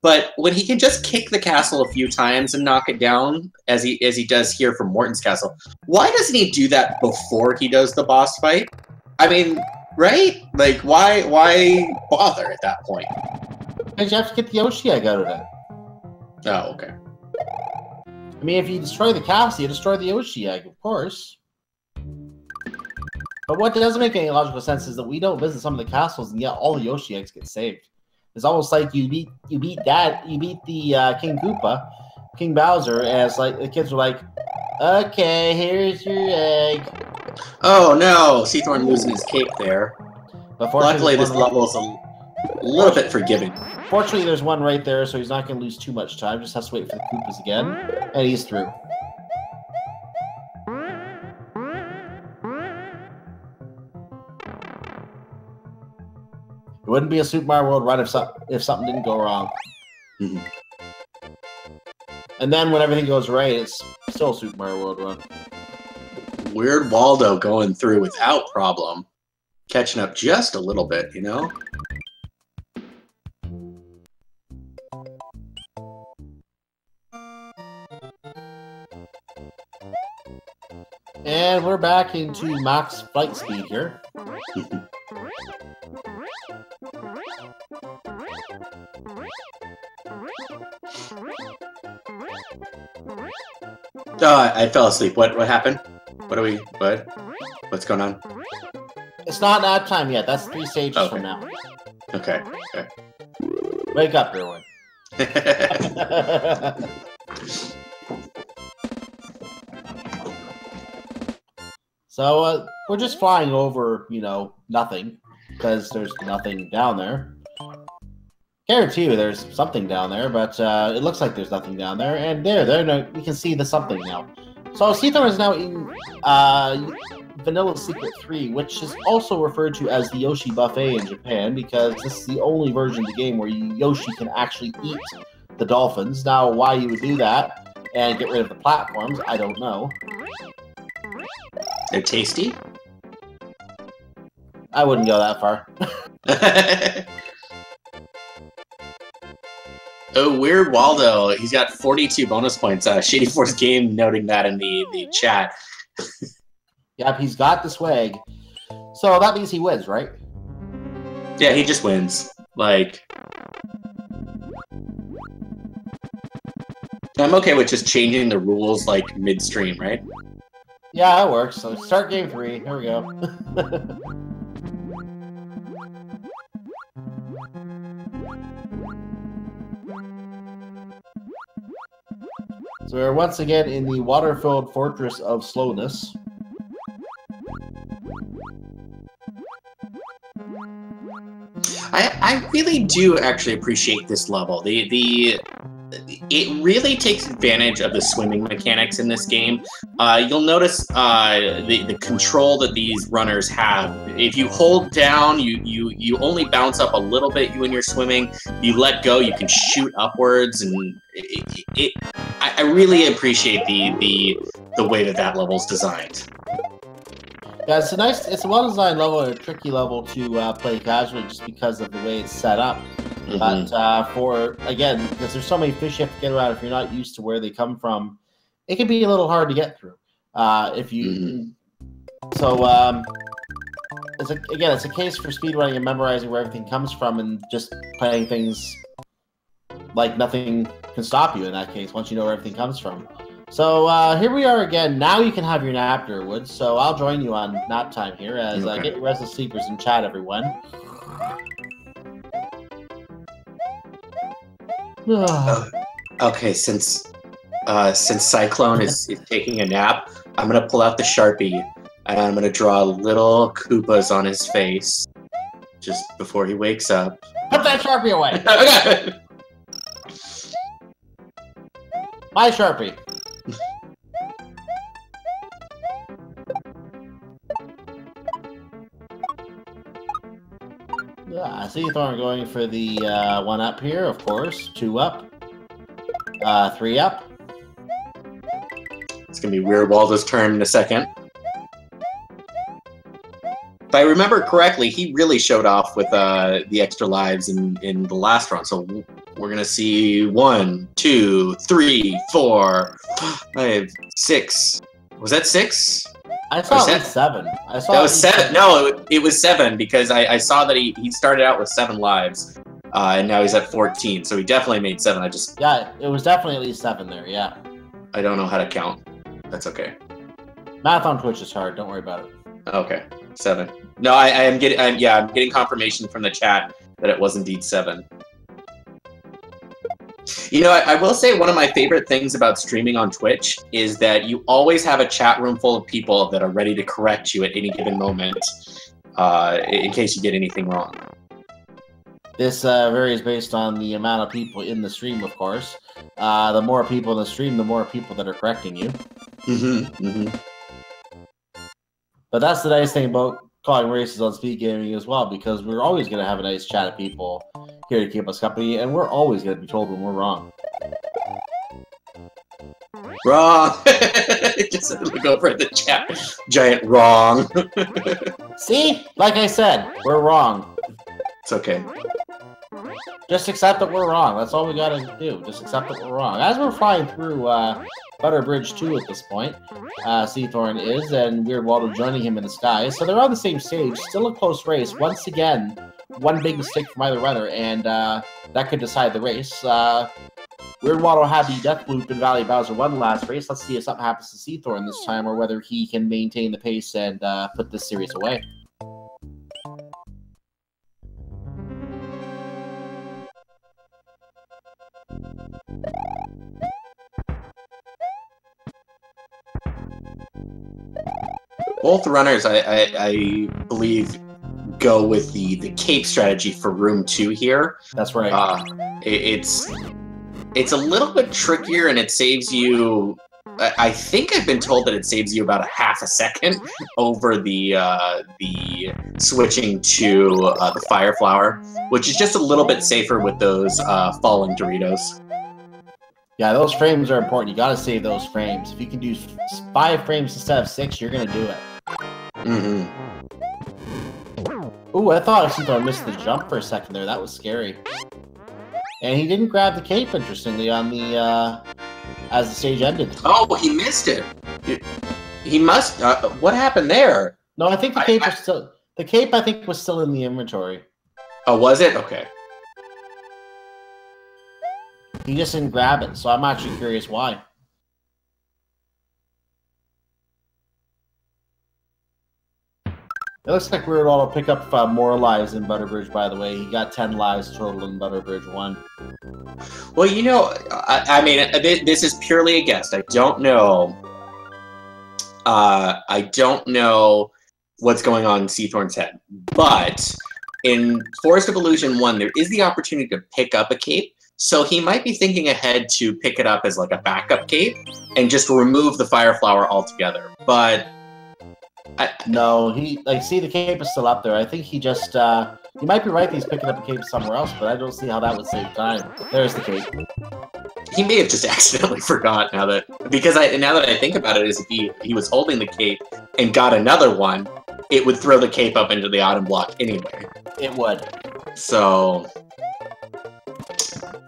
But when he can just kick the castle a few times and knock it down, as he does here for Morton's castle, why doesn't he do that before he does the boss fight? I mean, right? Like, why bother at that point? Because you have to get the Yoshi egg out of it. Oh, okay. I mean, if you destroy the castle, you destroy the Yoshi egg, of course. But what doesn't make any logical sense is that we don't visit some of the castles, and yet all the Yoshi eggs get saved. It's almost like you beat the King Koopa, King Bowser, and it's like the kids were like, "Okay, here's your egg." Oh no, Seathorn losing his cape there. But luckily, this level is a little bit forgiving. Fortunately, there's one right there, so he's not going to lose too much time. Just has to wait for the Koopas again, and he's through. It wouldn't be a Super Mario World run if something didn't go wrong. Mm-hmm. And then when everything goes right, it's still a Super Mario World run. WeirdWaldo going through without problem. Catching up just a little bit, you know? And we're back into max flight speed here. I fell asleep. What happened? What's going on? It's not nap time yet. That's 3 stages from now. Okay. Wake up, everyone. So, we're just flying over, nothing, because there's nothing down there. Guarantee you there's something down there, but it looks like there's nothing down there. And we can see the something now. So, Seathorn is now in Vanilla Secret 3, which is also referred to as the Yoshi Buffet in Japan, because this is the only version of the game where Yoshi can actually eat the dolphins. Now, why you would do that and get rid of the platforms, I don't know. They're tasty? I wouldn't go that far. Oh, WeirdWaldo, he's got 42 bonus points. Shady Force Game noting that in the chat. Yep, he's got the swag. So that means he wins, right? Yeah, he just wins. Like, I'm okay with just changing the rules, like, midstream, right? Yeah, that works. So start game 3. Here we go. So we're once again in the water-filled fortress of slowness. I really do actually appreciate this level. It really takes advantage of the swimming mechanics in this game. You'll notice the control that these runners have. If you hold down, you only bounce up a little bit when you're swimming. You let go, you can shoot upwards, and I really appreciate the way that level's designed. Yeah, it's a well-designed level and a tricky level to play casually just because of the way it's set up. Mm-hmm. But because there's so many fish you have to get around if you're not used to where they come from, it can be a little hard to get through. It's a case for speedrunning and memorizing where everything comes from and just playing things like nothing can stop you in that case once you know where everything comes from. So here we are again. Now you can have your nap, Durwood. So I'll join you on nap time here as get your restless sleepers in chat, everyone. Okay, since Cyclone is taking a nap, I'm gonna pull out the Sharpie and I'm gonna draw little Koopas on his face just before he wakes up. Put that Sharpie away. Okay. My Sharpie. I see Seathorn going for the 1 up here, of course. 2 up. 3 up. It's gonna be WeirdWaldo's turn in a second. if I remember correctly, he really showed off with the extra lives in the last round. So we're gonna see 1, 2, 3, 4, 5, 6. Was that 6? I saw at least 7. I saw that was 7. No, it was 7 because I saw that he started out with 7 lives, and now he's at 14. So he definitely made 7. Yeah, it was definitely at least 7 there. Yeah. I don't know how to count. That's okay. Math on Twitch is hard. Don't worry about it. Okay, 7. No, I'm getting confirmation from the chat that it was indeed 7. You know, I will say one of my favorite things about streaming on Twitch is that you always have a chat room full of people that are ready to correct you at any given moment, in case you get anything wrong. This varies based on the amount of people in the stream, of course. The more people in the stream, the more people that are correcting you. But that's the nice thing about calling races on speed gaming as well, because we're always going to have a nice chat of people here to keep us company, and we're always going to be told when we're wrong. Wrong! Just look over at the chat. Giant wrong. See? Like I said, we're wrong. It's okay. Just accept that we're wrong. That's all we gotta do. Just accept that we're wrong. As we're flying through Butter Bridge 2 at this point, Seathorn is, and WeirdWaldo joining him in the sky. So they're on the same stage. Still a close race. Once again, one big mistake from either runner, and that could decide the race. WeirdWaldo had the death loop in Valley Bowser 1 last race. Let's see if something happens to Seathorn this time, or whether he can maintain the pace and put this series away. Both runners, I believe, go with the cape strategy for room 2 here. That's right. It's a little bit trickier, and it saves you. I think I've been told that it saves you about a half a second over the switching to the Fire Flower, which is just a little bit safer with those falling Doritos. Yeah, those frames are important. You gotta save those frames. If you can do 5 frames instead of 6, you're gonna do it. Ooh, I thought I missed the jump for a second there. That was scary. And he didn't grab the cape, interestingly, on the as the stage ended. Oh, he missed it. He must. What happened there? No, I think the cape was still. The cape, I think, was still in the inventory. Oh, was it? Okay. He just didn't grab it, so I'm actually curious why. It looks like WeirdWaldo picked up more lives in Butterbridge, by the way. He got 10 lives total in Butterbridge 1. Well, you know, I mean, this is purely a guess. I don't know. I don't know what's going on in Seathorn's head. But in Forest of Illusion 1, there is the opportunity to pick up a cape. So he might be thinking ahead to pick it up as like a backup cape and just remove the Fire Flower altogether. But no, see, the cape is still up there. I think he just he might be right that he's picking up a cape somewhere else, but I don't see how that would save time. There's the cape. He may have just accidentally forgot now that I think about it, is if he was holding the cape and got another one, it would throw the cape up into the autumn block anyway. It would. So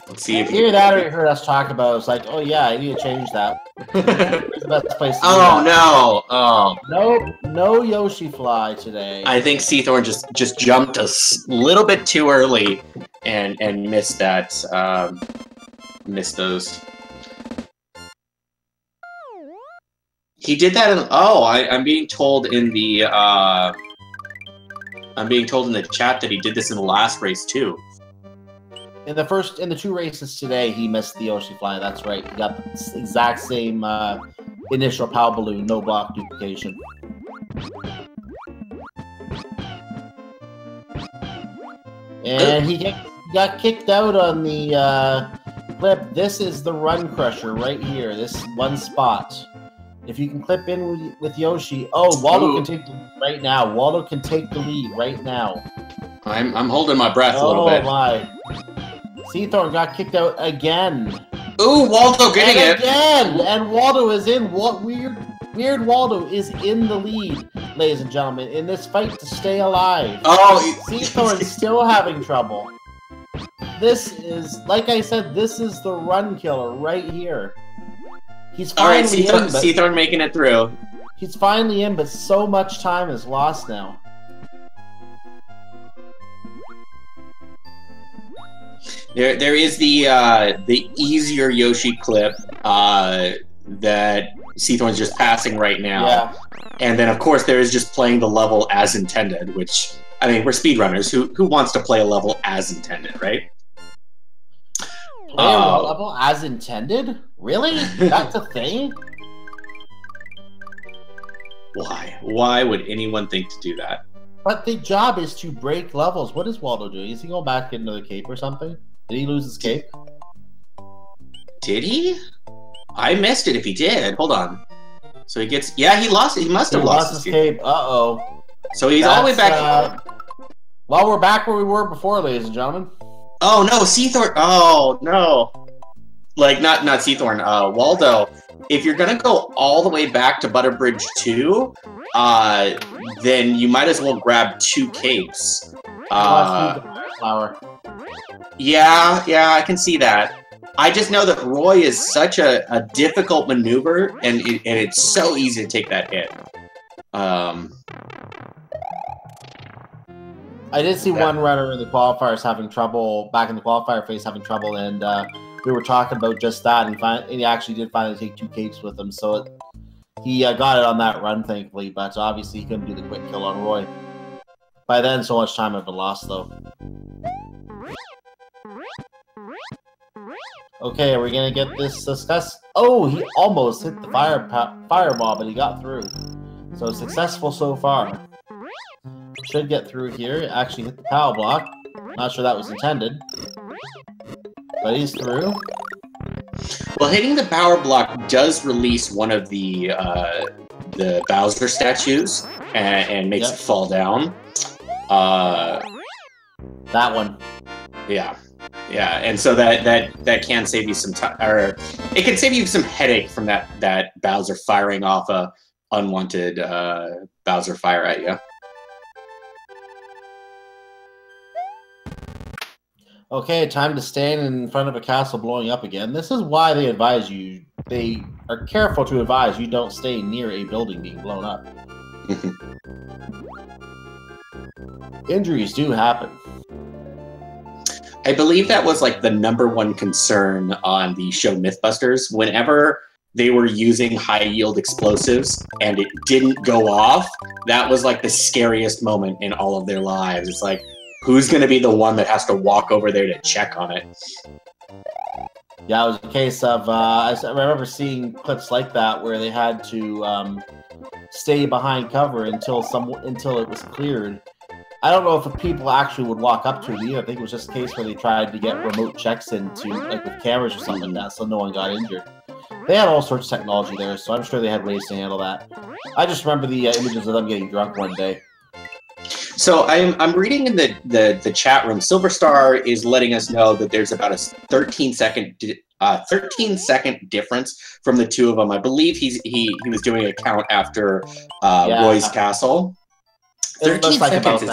let's see if you hear that, or you heard us talk about it. It's like, oh yeah, I need to change that. Where's the best place to do that? No! Oh. No Yoshi fly today. I think Seathorn just jumped a little bit too early and missed that. Missed those. He did that in. Oh, I'm being told in the. I'm being told in the chat that he did this in the last race too. In the 2 races today, he missed the Yoshi fly. That's right. He got the exact same initial POW balloon, no block duplication. And he got kicked out on the clip. This is the Run Crusher right here. This one spot. If you can clip in with Yoshi. Oh, Waldo can take the lead right now. Waldo can take the lead right now. I'm holding my breath a little bit. Oh my. Seathorn got kicked out again. Ooh, Waldo getting it. Again! And Waldo is in. WeirdWaldo is in the lead. ladies and gentlemen, in this fight to stay alive. Oh, Seathorn's still having trouble. This is, like I said, this is the run killer right here. He's finally all right, Seathorn making it through. He's finally in, but so much time is lost now. There is the easier Yoshi clip that Seathorn's just passing right now. Yeah. And then, of course, there is just playing the level as intended, which, I mean, we're speedrunners. Who wants to play a level as intended, right? Play a level as intended? Really? That's a thing? Why? Why would anyone think to do that? But the job is to break levels. What is Waldo doing? Is he going back into the cape or something? Did he lose his cape? Did he? I missed it if he did. Hold on. So he gets... Yeah, he lost it. He must have lost his cape. Uh-oh. So he's all the way back... Well, we're back where we were before, ladies and gentlemen. Oh, no. Seathorn... Oh, no. Like, not Seathorn. Waldo, if you're going to go all the way back to Butterbridge 2, then you might as well grab 2 capes. Flower. Yeah, I can see that. I just know that Roy is such a difficult maneuver, and it's so easy to take that hit. I did see one runner in the qualifiers having trouble, back in the qualifier phase having trouble, and we were talking about just that, and he actually did finally take 2 capes with him, so he got it on that run, thankfully, but obviously he couldn't do the quick kill on Roy. By then, so much time had been lost, though. Okay, are we gonna get this discussed? Oh, he almost hit the fireball, but he got through. So successful so far. Should get through here. Actually hit the power block. Not sure that was intended. But he's through. Well, hitting the power block does release one of the Bowser statues and makes it fall down. That one. Yeah. Yeah, and so that can save you some time, or it can save you some headache from that Bowser firing off a unwanted Bowser fire at you. Okay, time to stand in front of a castle blowing up again. This is why they advise you. They are careful to advise you don't stay near a building being blown up. Injuries do happen. I believe that was like the #1 concern on the show Mythbusters. Whenever they were using high-yield explosives and it didn't go off, that was like the scariest moment in all of their lives. It's like, who's going to be the one that has to walk over there to check on it? Yeah, it was a case of, I remember seeing clips like that where they had to stay behind cover until it was cleared. I don't know if people actually would walk up to it either. I think it was just a case where they tried to get remote checks into, like with cameras or something like that, so no one got injured. They had all sorts of technology there, so I'm sure they had ways to handle that. I just remember the images of them getting drunk one day. So I'm reading in the chat room. Silverstar is letting us know that there's about a 13-second difference from the two of them. I believe he was doing a count after Roy's Castle. 13 like seconds is,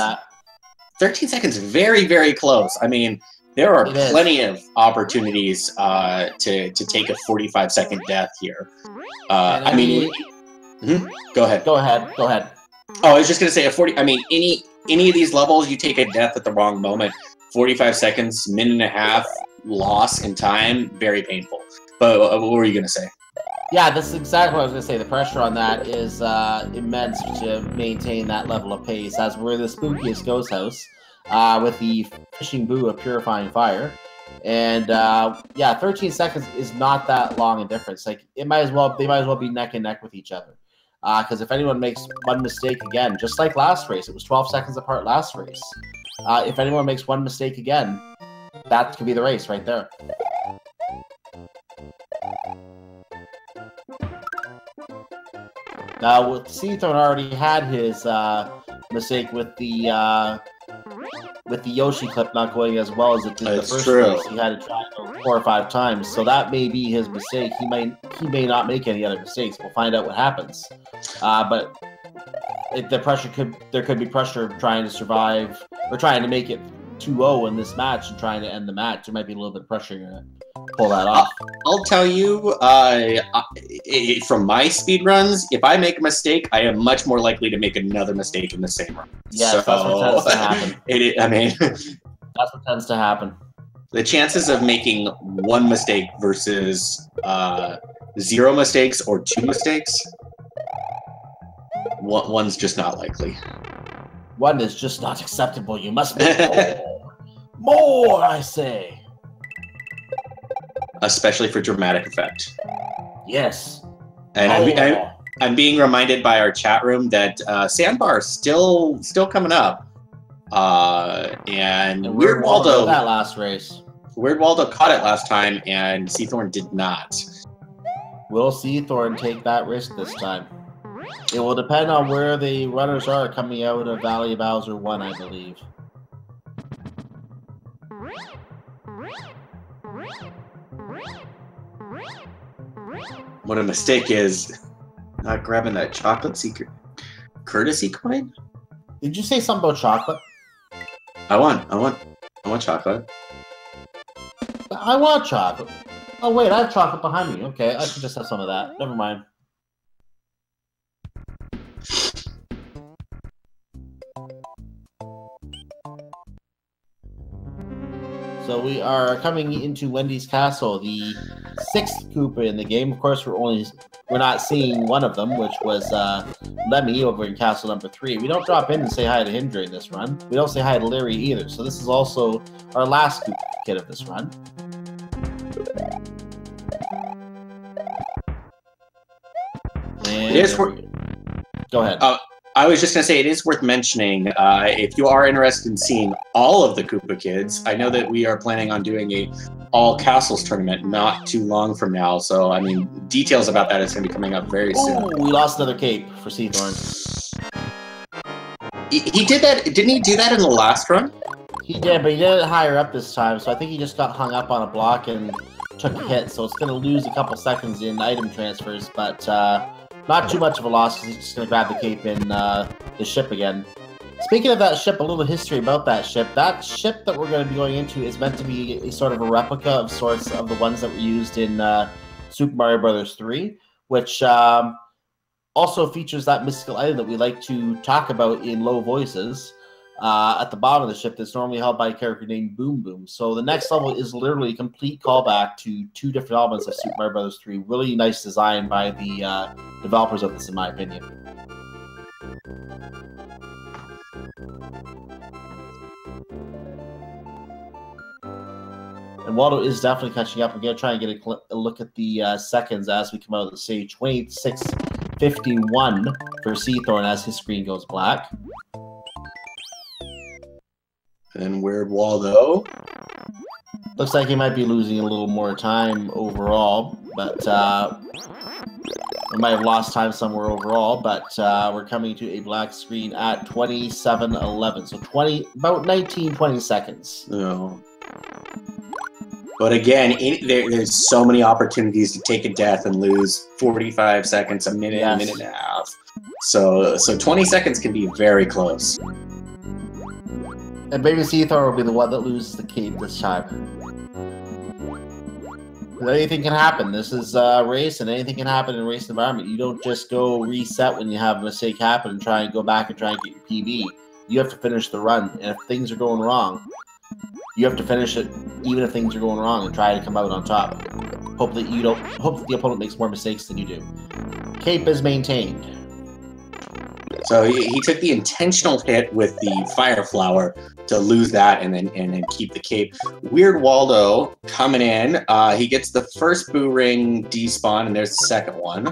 13 seconds, very, very close. I mean, there are plenty of opportunities to take a 45-second death here. I mean, go ahead. Go ahead. Oh, I was just gonna say any of these levels, you take a death at the wrong moment, 45 seconds, minute and a half loss in time, very painful. But what were you gonna say? Yeah, that's exactly what I was going to say. The pressure on that is immense to maintain that level of pace, as we're the spookiest ghost house with the fishing boo of purifying fire. And yeah, 13 seconds is not that long a difference. Like they might as well be neck and neck with each other. Because if anyone makes one mistake again, just like last race, it was 12 seconds apart last race. If anyone makes one mistake again, that could be the race right there. Now, Seathorn already had his mistake with the Yoshi clip not going as well as it did the first race. He had to try it 4 or 5 times, so that may be his mistake. He may not make any other mistakes. We'll find out what happens. But there could be pressure of trying to survive or trying to make it 2-0 in this match and trying to end the match. There might be a little bit of pressure to pull that off. I'll tell you, from my speed runs, if I make a mistake, I am much more likely to make another mistake in the same run. Yes, so, that's what tends to happen. That's what tends to happen. The chances of making one mistake versus 0 mistakes or 2 mistakes, one's just not likely. One is just not acceptable. You must make more. More, I say. Especially for dramatic effect. Yes. And I'm being reminded by our chat room that Sandbar's still coming up. And WeirdWaldo that last race. WeirdWaldo caught it last time, and Seathorn did not. Will Seathorn take that risk this time? It will depend on where the runners are coming out of Valley Bowser 1, I believe. What a mistake is not grabbing that chocolate secret courtesy coin. Did you say something about chocolate? I want chocolate. I want chocolate. Oh wait, I have chocolate behind me. Okay, I should just have some of that. Never mind. So we are coming into Wendy's Castle, the 6th Koopa in the game. Of course, we're not seeing one of them, which was Lemmy over in Castle number 3. We don't drop in and say hi to him during this run. We don't say hi to Larry either. So this is also our last Koopa kid of this run. Go ahead. I was just going to say, it is worth mentioning, if you are interested in seeing all of the Koopa Kids, I know that we are planning on doing a All Castles tournament not too long from now. So, I mean, details about that is going to be coming up very soon. Oh, we lost another cape for Seathorn. He did that. Didn't he do that in the last run? He did, but he did it higher up this time. So I think he just got hung up on a block and took a hit. So it's going to lose a couple seconds in item transfers, but not too much of a loss because he's just going to grab the cape in the ship again. Speaking of that ship, a little history about that ship. That ship that we're going to be going into is meant to be a sort of a replica of sorts of the ones that were used in Super Mario Bros. 3, which also features that mystical item that we like to talk about in low voices at the bottom of the ship that's normally held by a character named Boom Boom. So the next level is literally a complete callback to 2 different elements of Super Mario Bros. 3. Really nice design by the developers of this, in my opinion. And Waldo is definitely catching up. I'm going to try and get a look at the seconds as we come out of the stage. 26:51 for Seathorn as his screen goes black. And WeirdWaldo. Looks like he might be losing a little more time overall, but we might have lost time somewhere overall, but we're coming to a black screen at 27:11, so about 19-20 seconds. No. But again, there's so many opportunities to take a death and lose 45 seconds, a minute, a minute and a half. So 20 seconds can be very close. And maybe Seathorn will be the one that loses the cape this time. Anything can happen. This is a race, and anything can happen in a race environment. You don't just go reset when you have a mistake happen and try and go back and try and get your PB. You have to finish the run, and if things are going wrong, you have to finish it even if things are going wrong and try to come out on top. Hope that the opponent makes more mistakes than you do. Cape is maintained. So he took the intentional hit with the Fire Flower to lose that and then keep the cape. WeirdWaldo coming in. He gets the first Boo Ring despawn, and there's the second one.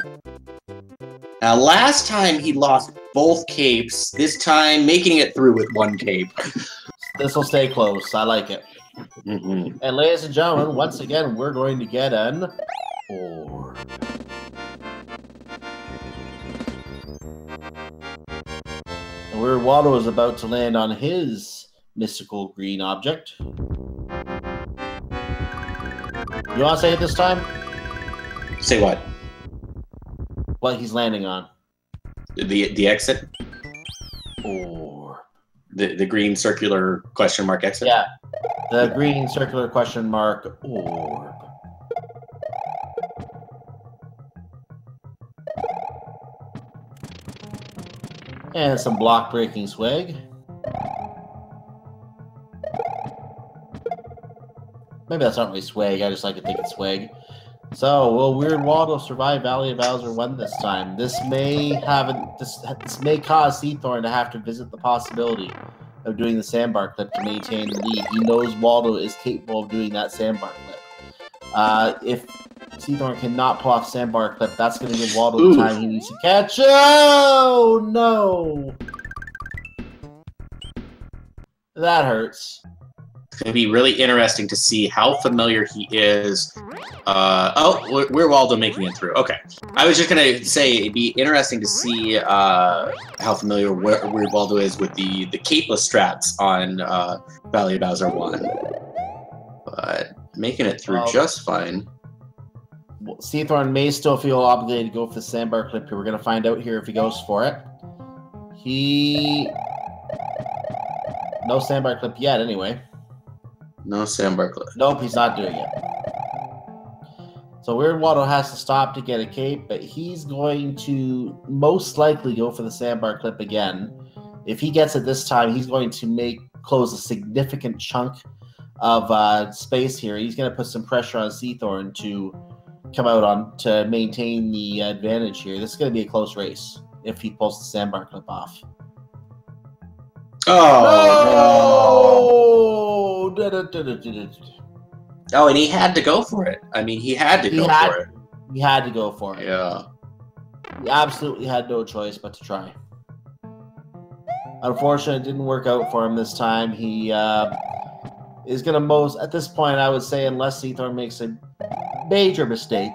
Now, last time he lost both capes. This time making it through with one cape. This will stay close. I like it. Mm-hmm. And ladies and gentlemen, once again, we're going to get an orb. And WeirdWaldo is about to land on his mystical green object. You want to say it this time? Say what? What he's landing on. The exit? Orb. The green circular question mark exit? Yeah. The green circular question mark orb. And some block breaking swag. Maybe that's not really swag, I just like to think it's swag. So, will WeirdWaldo survive Valley of Bowser 1 this time? This may cause Seathorn to have to visit the possibility of doing the sandbar clip to maintain the lead. He knows Waldo is capable of doing that sandbar clip. If Seathorn cannot pull off sandbar clip, that's going to give Waldo the time he needs to catch. Oh, no! That hurts. It's going to be really interesting to see how familiar he is. We're Waldo making it through. Okay. I was just going to say it'd be interesting to see how familiar WeirdWaldo is with the capeless strats on Valley of Bowser 1. But making it through just fine. Seathorn may still feel obligated to go for the sandbar clip here. We're going to find out here if he goes for it. No sandbar clip yet, anyway. No sandbar clip. Nope, he's not doing it. So WeirdWaldo has to stop to get a cape, but he's going to most likely go for the sandbar clip again. If he gets it this time, he's going to close a significant chunk of space here. He's going to put some pressure on Seathorn to come out to maintain the advantage here. This is going to be a close race if he pulls the sandbar clip off. Oh! No. Oh, and he had to go for it. I mean, he had to go for it. He had to go for it. Yeah. He absolutely had no choice but to try. Unfortunately, it didn't work out for him this time. He is going to at this point, I would say, unless Seathorn makes a major mistake.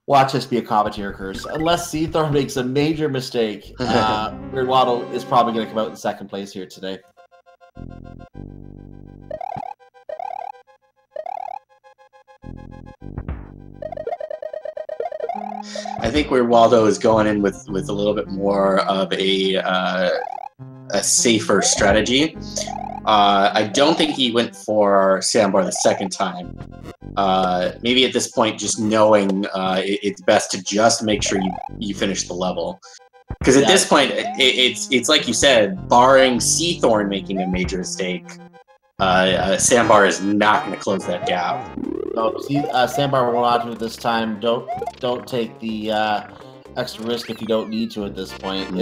Watch this be a commentator curse. Unless Seathorn makes a major mistake, WeirdWaldo is probably going to come out in second place here today. I think WeirdWaldo is going in with a little bit more of a safer strategy. I don't think he went for sandbar the second time. Maybe at this point, just knowing it's best to just make sure you finish the level. Because at this point, it's like you said, barring Seathorn making a major mistake, sandbar is not going to close that gap. No, sandbar will not do it this time. Don't take the extra risk if you don't need to at this point.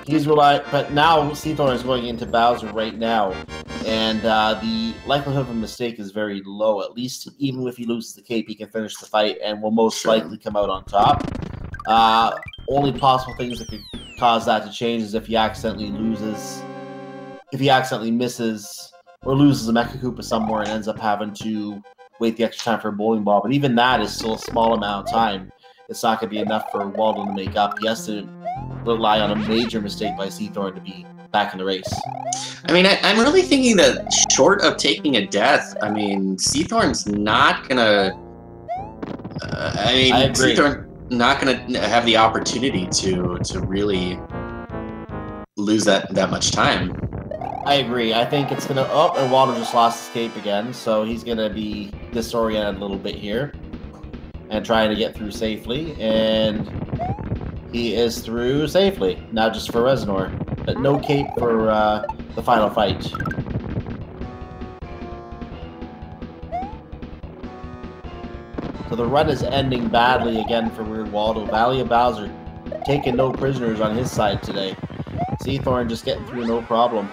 He's reliant, but now Seathorn is going into Bowser right now, and the likelihood of a mistake is very low. At least, even if he loses the cape, he can finish the fight and will most likely come out on top. Only possible things that could cause that to change is if he accidentally misses or loses a Mecha Koopa somewhere and ends up having to wait the extra time for a bowling ball. But even that is still a small amount of time. It's not going to be enough for Waldo to make up. He has to rely on a major mistake by Seathorn to be back in the race. I mean, I'm really thinking that short of taking a death, I mean, Seathorn's not going to... Seathorn not going to have the opportunity to really lose that much time. I agree. I think it's going to... Oh, and Waldo just lost his cape again, so he's going to be disoriented a little bit here and trying to get through safely, and he is through safely. Now just for Reznor, but no cape for the final fight. So the run is ending badly again for WeirdWaldo. Valley of Bowser taking no prisoners on his side today. Seathorn just getting through no problem.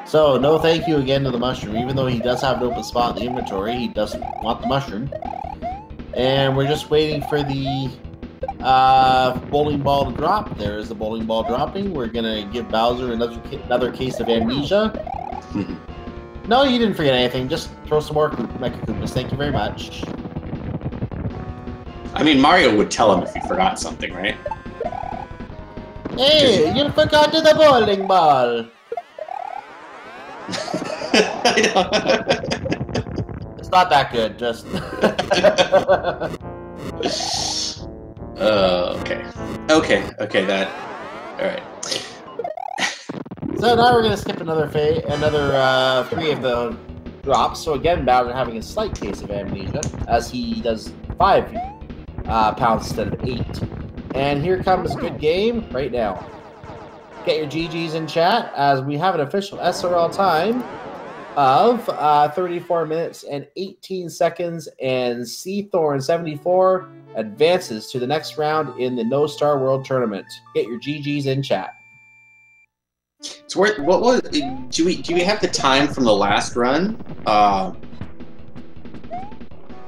So, no thank you again to the mushroom. Even though he does have an open spot in the inventory, he doesn't want the mushroom. And we're just waiting for the bowling ball to drop. There is the bowling ball dropping. We're going to give Bowser another case of amnesia. No, you didn't forget anything. Just throw some more Mecha Koopas. Thank you very much. I mean, Mario would tell him if he forgot something, right? Hey, you forgot the bowling ball. It's not that good, just... Okay. Okay, that... Alright. So now we're going to skip another 3 of the drops. So again, Bowden having a slight case of amnesia, as he does 5 pounds instead of 8. And here comes a good game right now. Get your GGs in chat, as we have an official SRL time of 34 minutes and 18 seconds, and Seathorne74 advances to the next round in the No Star World Tournament. Get your GGs in chat. It's worth. What was? Do we have the time from the last run?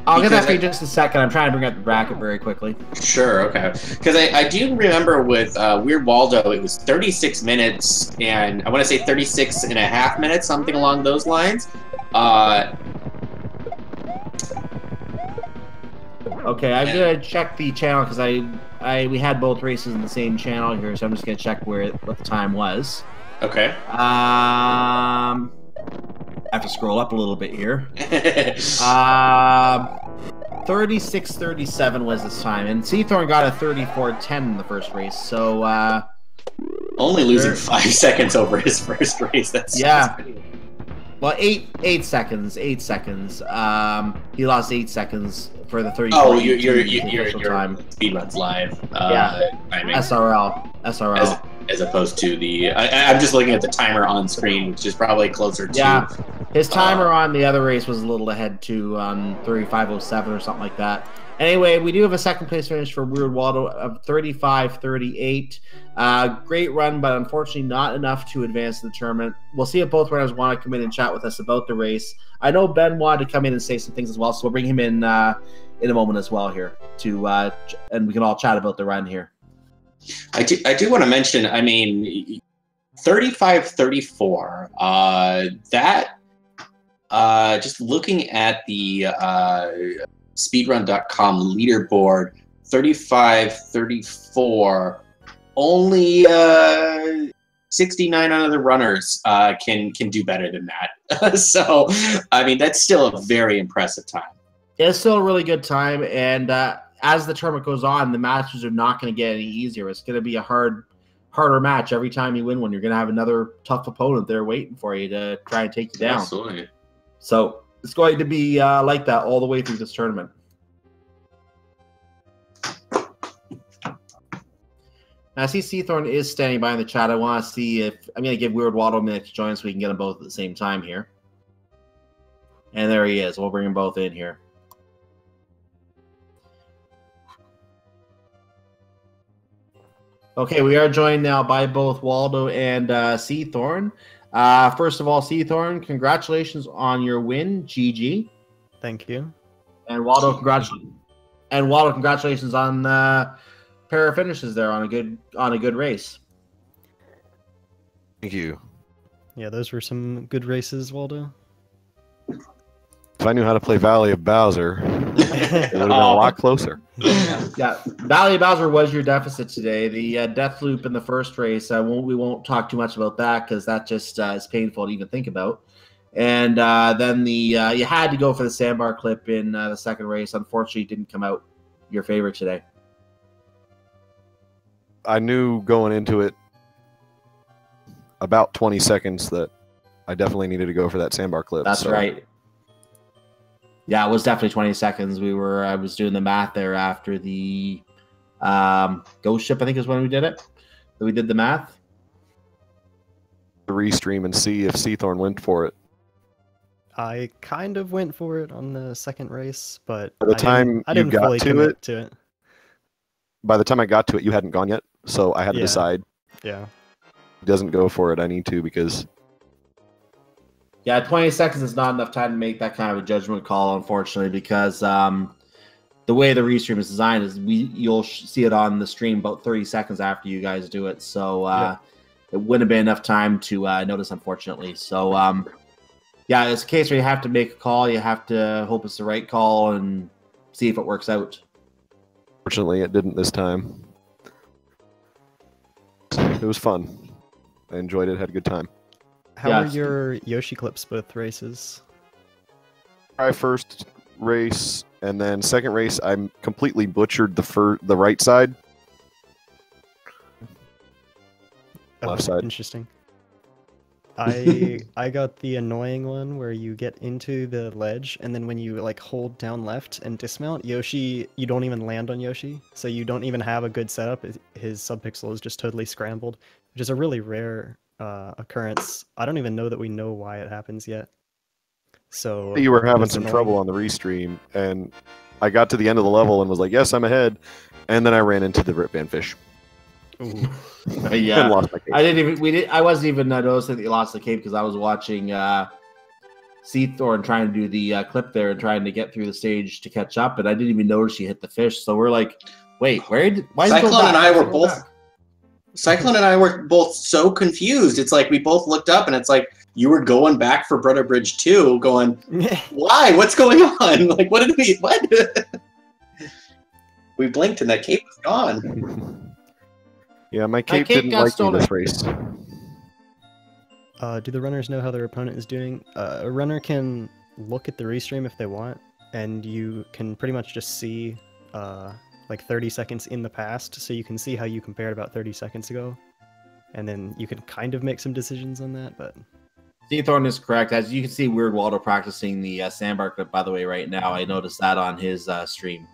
I'll get that for you just a second. I'm trying to bring up the bracket very quickly. Sure, okay. Because I do remember with Weird Waldo, it was 36 minutes, and I want to say 36 and a half minutes, something along those lines. Okay, I'm gonna check the channel because we had both races in the same channel here, so I'm just gonna check what the time was. Okay. I have to scroll up a little bit here. 36:37 was this time, and Seathorne got a 34:10 in the first race. So only losing 5 seconds over his first race. That's well, 8 seconds. 8 seconds. He lost 8 seconds for the 30. Oh, your time. Speed runs live. Timing. SRL. As opposed to the, I'm just looking at the timer on screen, which is probably closer to. Yeah, his timer on the other race was a little ahead too, 35:07 or something like that. Anyway, we do have a second place finish for Weird Waldo of 35:38. Great run, but unfortunately not enough to advance the tournament. We'll see if both runners want to come in and chat with us about the race. I know Ben wanted to come in and say some things as well, so we'll bring him in a moment as well here and we can all chat about the run here. I do want to mention, I mean, 35-34, that, just looking at the speedrun.com leaderboard, 35-34, only 69 other runners can do better than that. So, I mean, that's still a very impressive time. It's still a really good time, and as the tournament goes on, the matches are not going to get any easier. It's going to be a harder match every time you win one. You're going to have another tough opponent there waiting for you to try and take you down. Absolutely. So it's going to be like that all the way through this tournament. Now, I see Seathorne is standing by in the chat. I want to see if I'm going to give Weird Waldo a minute to join so we can get them both at the same time here. And there he is. We'll bring them both in here. Okay, we are joined now by both Waldo and Seathorne. First of all, Seathorne, congratulations on your win. GG. Thank you. And Waldo, congratulations on pair of finishes there on a good race. Thank you. Yeah, those were some good races, Waldo. If I knew how to play Valley of Bowser, it would have been a lot closer. Yeah, Valley of Bowser was your deficit today. The death loop in the first race, we won't talk too much about that because that just is painful to even think about. And then you had to go for the sandbar clip in the second race. Unfortunately, it didn't come out your favorite today. I knew going into it about 20 seconds that I definitely needed to go for that sandbar clip. That's right. Yeah, it was definitely 20 seconds. I was doing the math there after the ghost ship, I think is when we did it. We did the math. Restream and see if Seathorne went for it. I kind of went for it on the second race, but by the time I didn't you got fully commit to it. By the time I got to it, you hadn't gone yet, so I had to decide. Yeah. He doesn't go for it. I need to because. Yeah, 20 seconds is not enough time to make that kind of a judgment call, unfortunately, because the way the restream is designed is you'll see it on the stream about 30 seconds after you guys do it. So it wouldn't have been enough time to notice, unfortunately. So, yeah, it's a case where you have to make a call. You have to hope it's the right call and see if it works out. Fortunately, it didn't this time. It was fun. I enjoyed it. Had a good time. How were your Yoshi clips both races? My first race, and then second race, I completely butchered the right side. Left side. Interesting. I got the annoying one where you get into the ledge, and then when you like hold down left and dismount, Yoshi, you don't even land on Yoshi, so you don't even have a good setup. His subpixel is just totally scrambled, which is a really rare occurrence. I don't even know that we know why it happens yet. So you were having some trouble on the restream, and I got to the end of the level and was like, "Yes, I'm ahead," and then I ran into the Rip Van Fish. Ooh. Yeah, lost my cape. I wasn't even noticing that you lost the cape because I was watching Seathorn trying to do the clip there and trying to get through the stage to catch up, and I didn't even notice she hit the fish. So we're like, "Wait, why?" Cyclone and I were both so confused. It's like we both looked up, and it's like you were going back for Brother Bridge 2, going, "Why? What's going on? Like, what did we? What?" We blinked, and that cape was gone. Yeah, my cape didn't like me this race. Do the runners know how their opponent is doing? A runner can look at the restream if they want, and you can pretty much just see like 30 seconds in the past, so you can see how you compared about 30 seconds ago, and then you can kind of make some decisions on that. But Seathorn is correct. As you can see, WeirdWaldo practicing the sandbar clip, by the way, right now. I noticed that on his stream.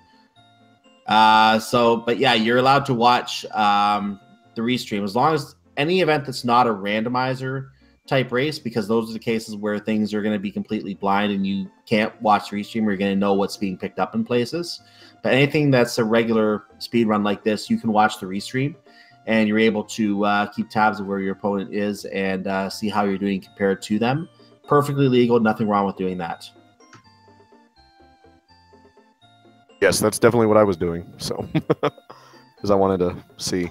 But yeah, you're allowed to watch the restream as long as any event that's not a randomizer type race, because those are the cases where things are going to be completely blind and you can't watch the restream, or you're going to know what's being picked up in places. But anything that's a regular speed run like this, you can watch the restream and you're able to keep tabs of where your opponent is and see how you're doing compared to them. Perfectly legal, nothing wrong with doing that. Yes, that's definitely what I was doing. So, because I wanted to see.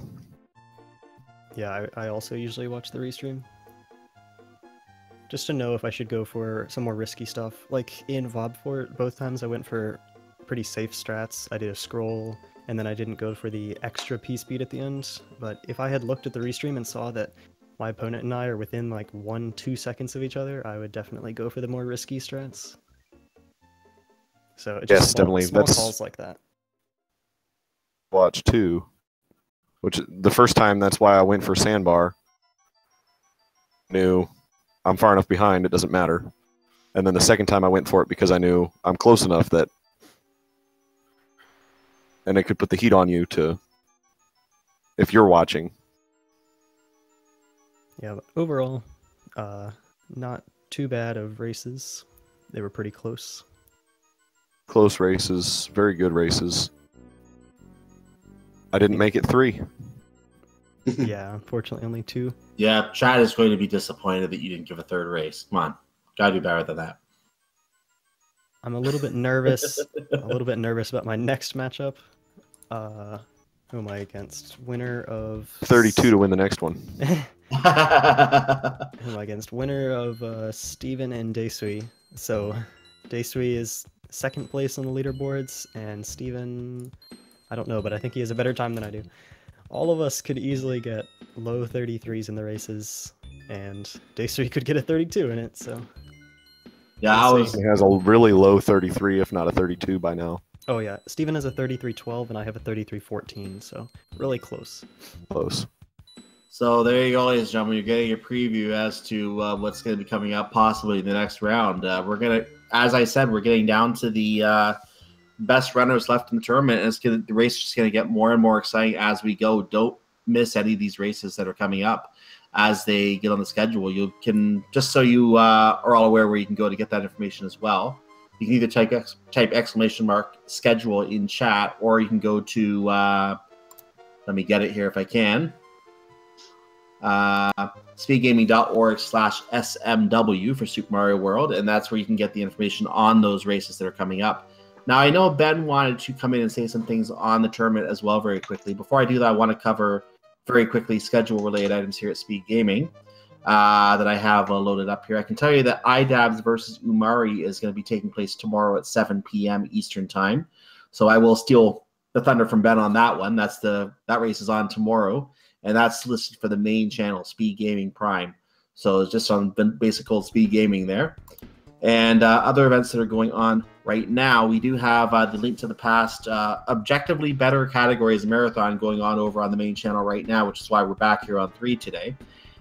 Yeah, I also usually watch the restream, just to know if I should go for some more risky stuff. Like in Vobfort, both times I went for pretty safe strats. I did a scroll, and then I didn't go for the extra P-speed at the end. But if I had looked at the restream and saw that my opponent and I are within like 1-2 seconds of each other, I would definitely go for the more risky strats. So it's just small calls like that. Watch too. Which the first time, that's why I went for sandbar. Knew I'm far enough behind, it doesn't matter. And then the second time I went for it because I knew I'm close enough that, and it could put the heat on you to, if you're watching. Yeah, but overall, not too bad of races. They were pretty close. Close races, very good races. I didn't make it 3. Yeah, unfortunately only 2. Yeah, Chad is going to be disappointed that you didn't give a third race. Come on, gotta do better than that. I'm a little bit nervous. About my next matchup. Who am I against? Winner of 32 to win the next one. Who am I against? Winner of Steven and Daesui. So Daesui is second place on the leaderboards, and Steven, I don't know, but I think he has a better time than I do. All of us could easily get low 33s in the races, and Daesui could get a 32 in it, so... Yeah, he has a really low 33, if not a 32 by now. Oh yeah, Steven has a 33.12, and I have a 33.14, so really close. Close. So there you go, ladies and gentlemen. You're getting a preview as to what's going to be coming up possibly in the next round. We're going to, as I said, we're getting down to the best runners left in the tournament, and the race is just going to get more and more exciting as we go. Don't miss any of these races that are coming up as they get on the schedule. You can, just so you are all aware where you can go to get that information as well, you can either type exclamation mark schedule in chat, or you can go to, let me get it here if I can, speedgaming.org/SMW for Super Mario World, and that's where you can get the information on those races that are coming up. Now, I know Ben wanted to come in and say some things on the tournament as well very quickly. Before I do that, I want to cover very quickly schedule-related items here at Speed Gaming that I have loaded up here. I can tell you that IDABS versus Umari is going to be taking place tomorrow at 7 p.m. Eastern Time. So I will steal the thunder from Ben on that one. That race is on tomorrow. and that's listed for the main channel, Speed Gaming Prime. So it's just on basic old Speed Gaming there. And other events that are going on right now, we do have the Link to the Past Objectively Better Categories Marathon going on over on the main channel right now, which is why we're back here on 3 today.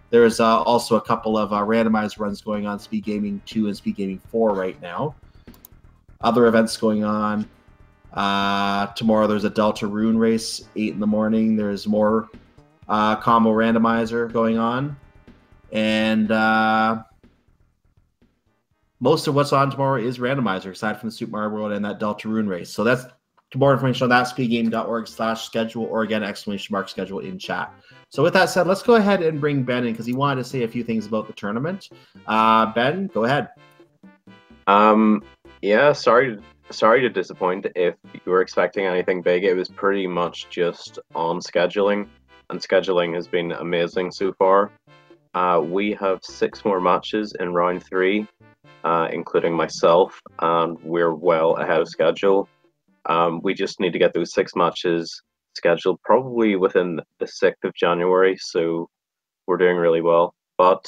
There's also a couple of randomized runs going on, Speed Gaming 2 and Speed Gaming 4 right now. Other events going on. Tomorrow there's a Delta Rune race, 8 in the morning. There's more combo randomizer going on. And most of what's on tomorrow is randomizer, aside from the Super Mario World and that Delta Rune race. So that's more information on that, speedgaming.org/schedule, or again, !schedule in chat. So with that said, let's go ahead and bring Ben in because he wanted to say a few things about the tournament. Ben, go ahead. Yeah, sorry to disappoint. If you were expecting anything big, it was pretty much just on scheduling, and scheduling has been amazing so far. We have 6 more matches in round 3, including myself, and we're well ahead of schedule. We just need to get those 6 matches scheduled probably within the 6th of January, so we're doing really well. But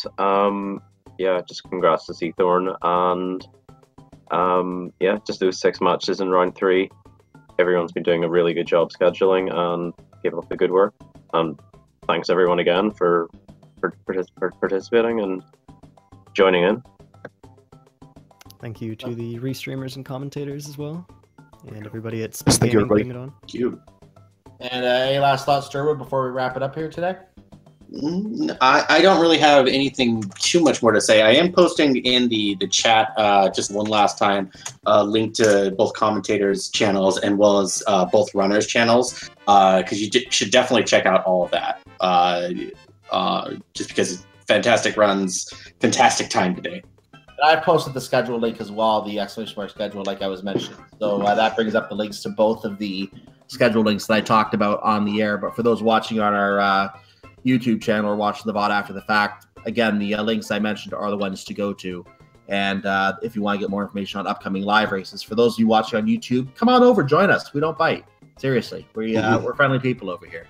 yeah, just congrats to Seathorn, and yeah, just those 6 matches in round 3. Everyone's been doing a really good job scheduling and keep up the good work. And thanks everyone again for participating and joining in. Thank you to the restreamers and commentators as well, and everybody at Yes, thank you, everybody. putting it on. Thank you. And any last thoughts, Durwood, before we wrap it up here today? I don't really have anything too much more to say. I am posting in the chat just one last time a link to both commentators' channels and well as both runners' channels, because you should definitely check out all of that. Just because fantastic runs, fantastic time today. I posted the schedule link as well, the !schedule, like I was mentioning. So that brings up the links to both of the schedule links that I talked about on the air. But for those watching on our YouTube channel or watching the VOD after the fact, again, the links I mentioned are the ones to go to. And if you want to get more information on upcoming live races, for those of you watching on YouTube, come on over, join us. We don't bite. Seriously, we're friendly people over here.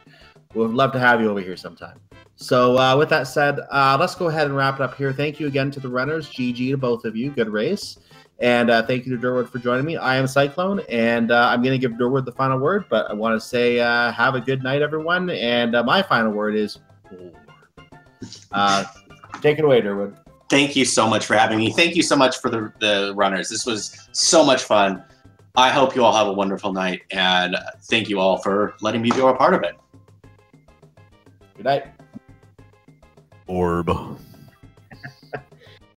We'd love to have you over here sometime. So with that said, let's go ahead and wrap it up here. Thank you again to the runners. GG to both of you. Good race. And thank you to Durwood for joining me. I am Cyclone, and I'm going to give Durwood the final word, but I want to say have a good night, everyone. And my final word is take it away, Durwood. Thank you so much for having me. Thank you so much for the runners. This was so much fun. I hope you all have a wonderful night, and thank you all for letting me be a part of it. Good night. Orb.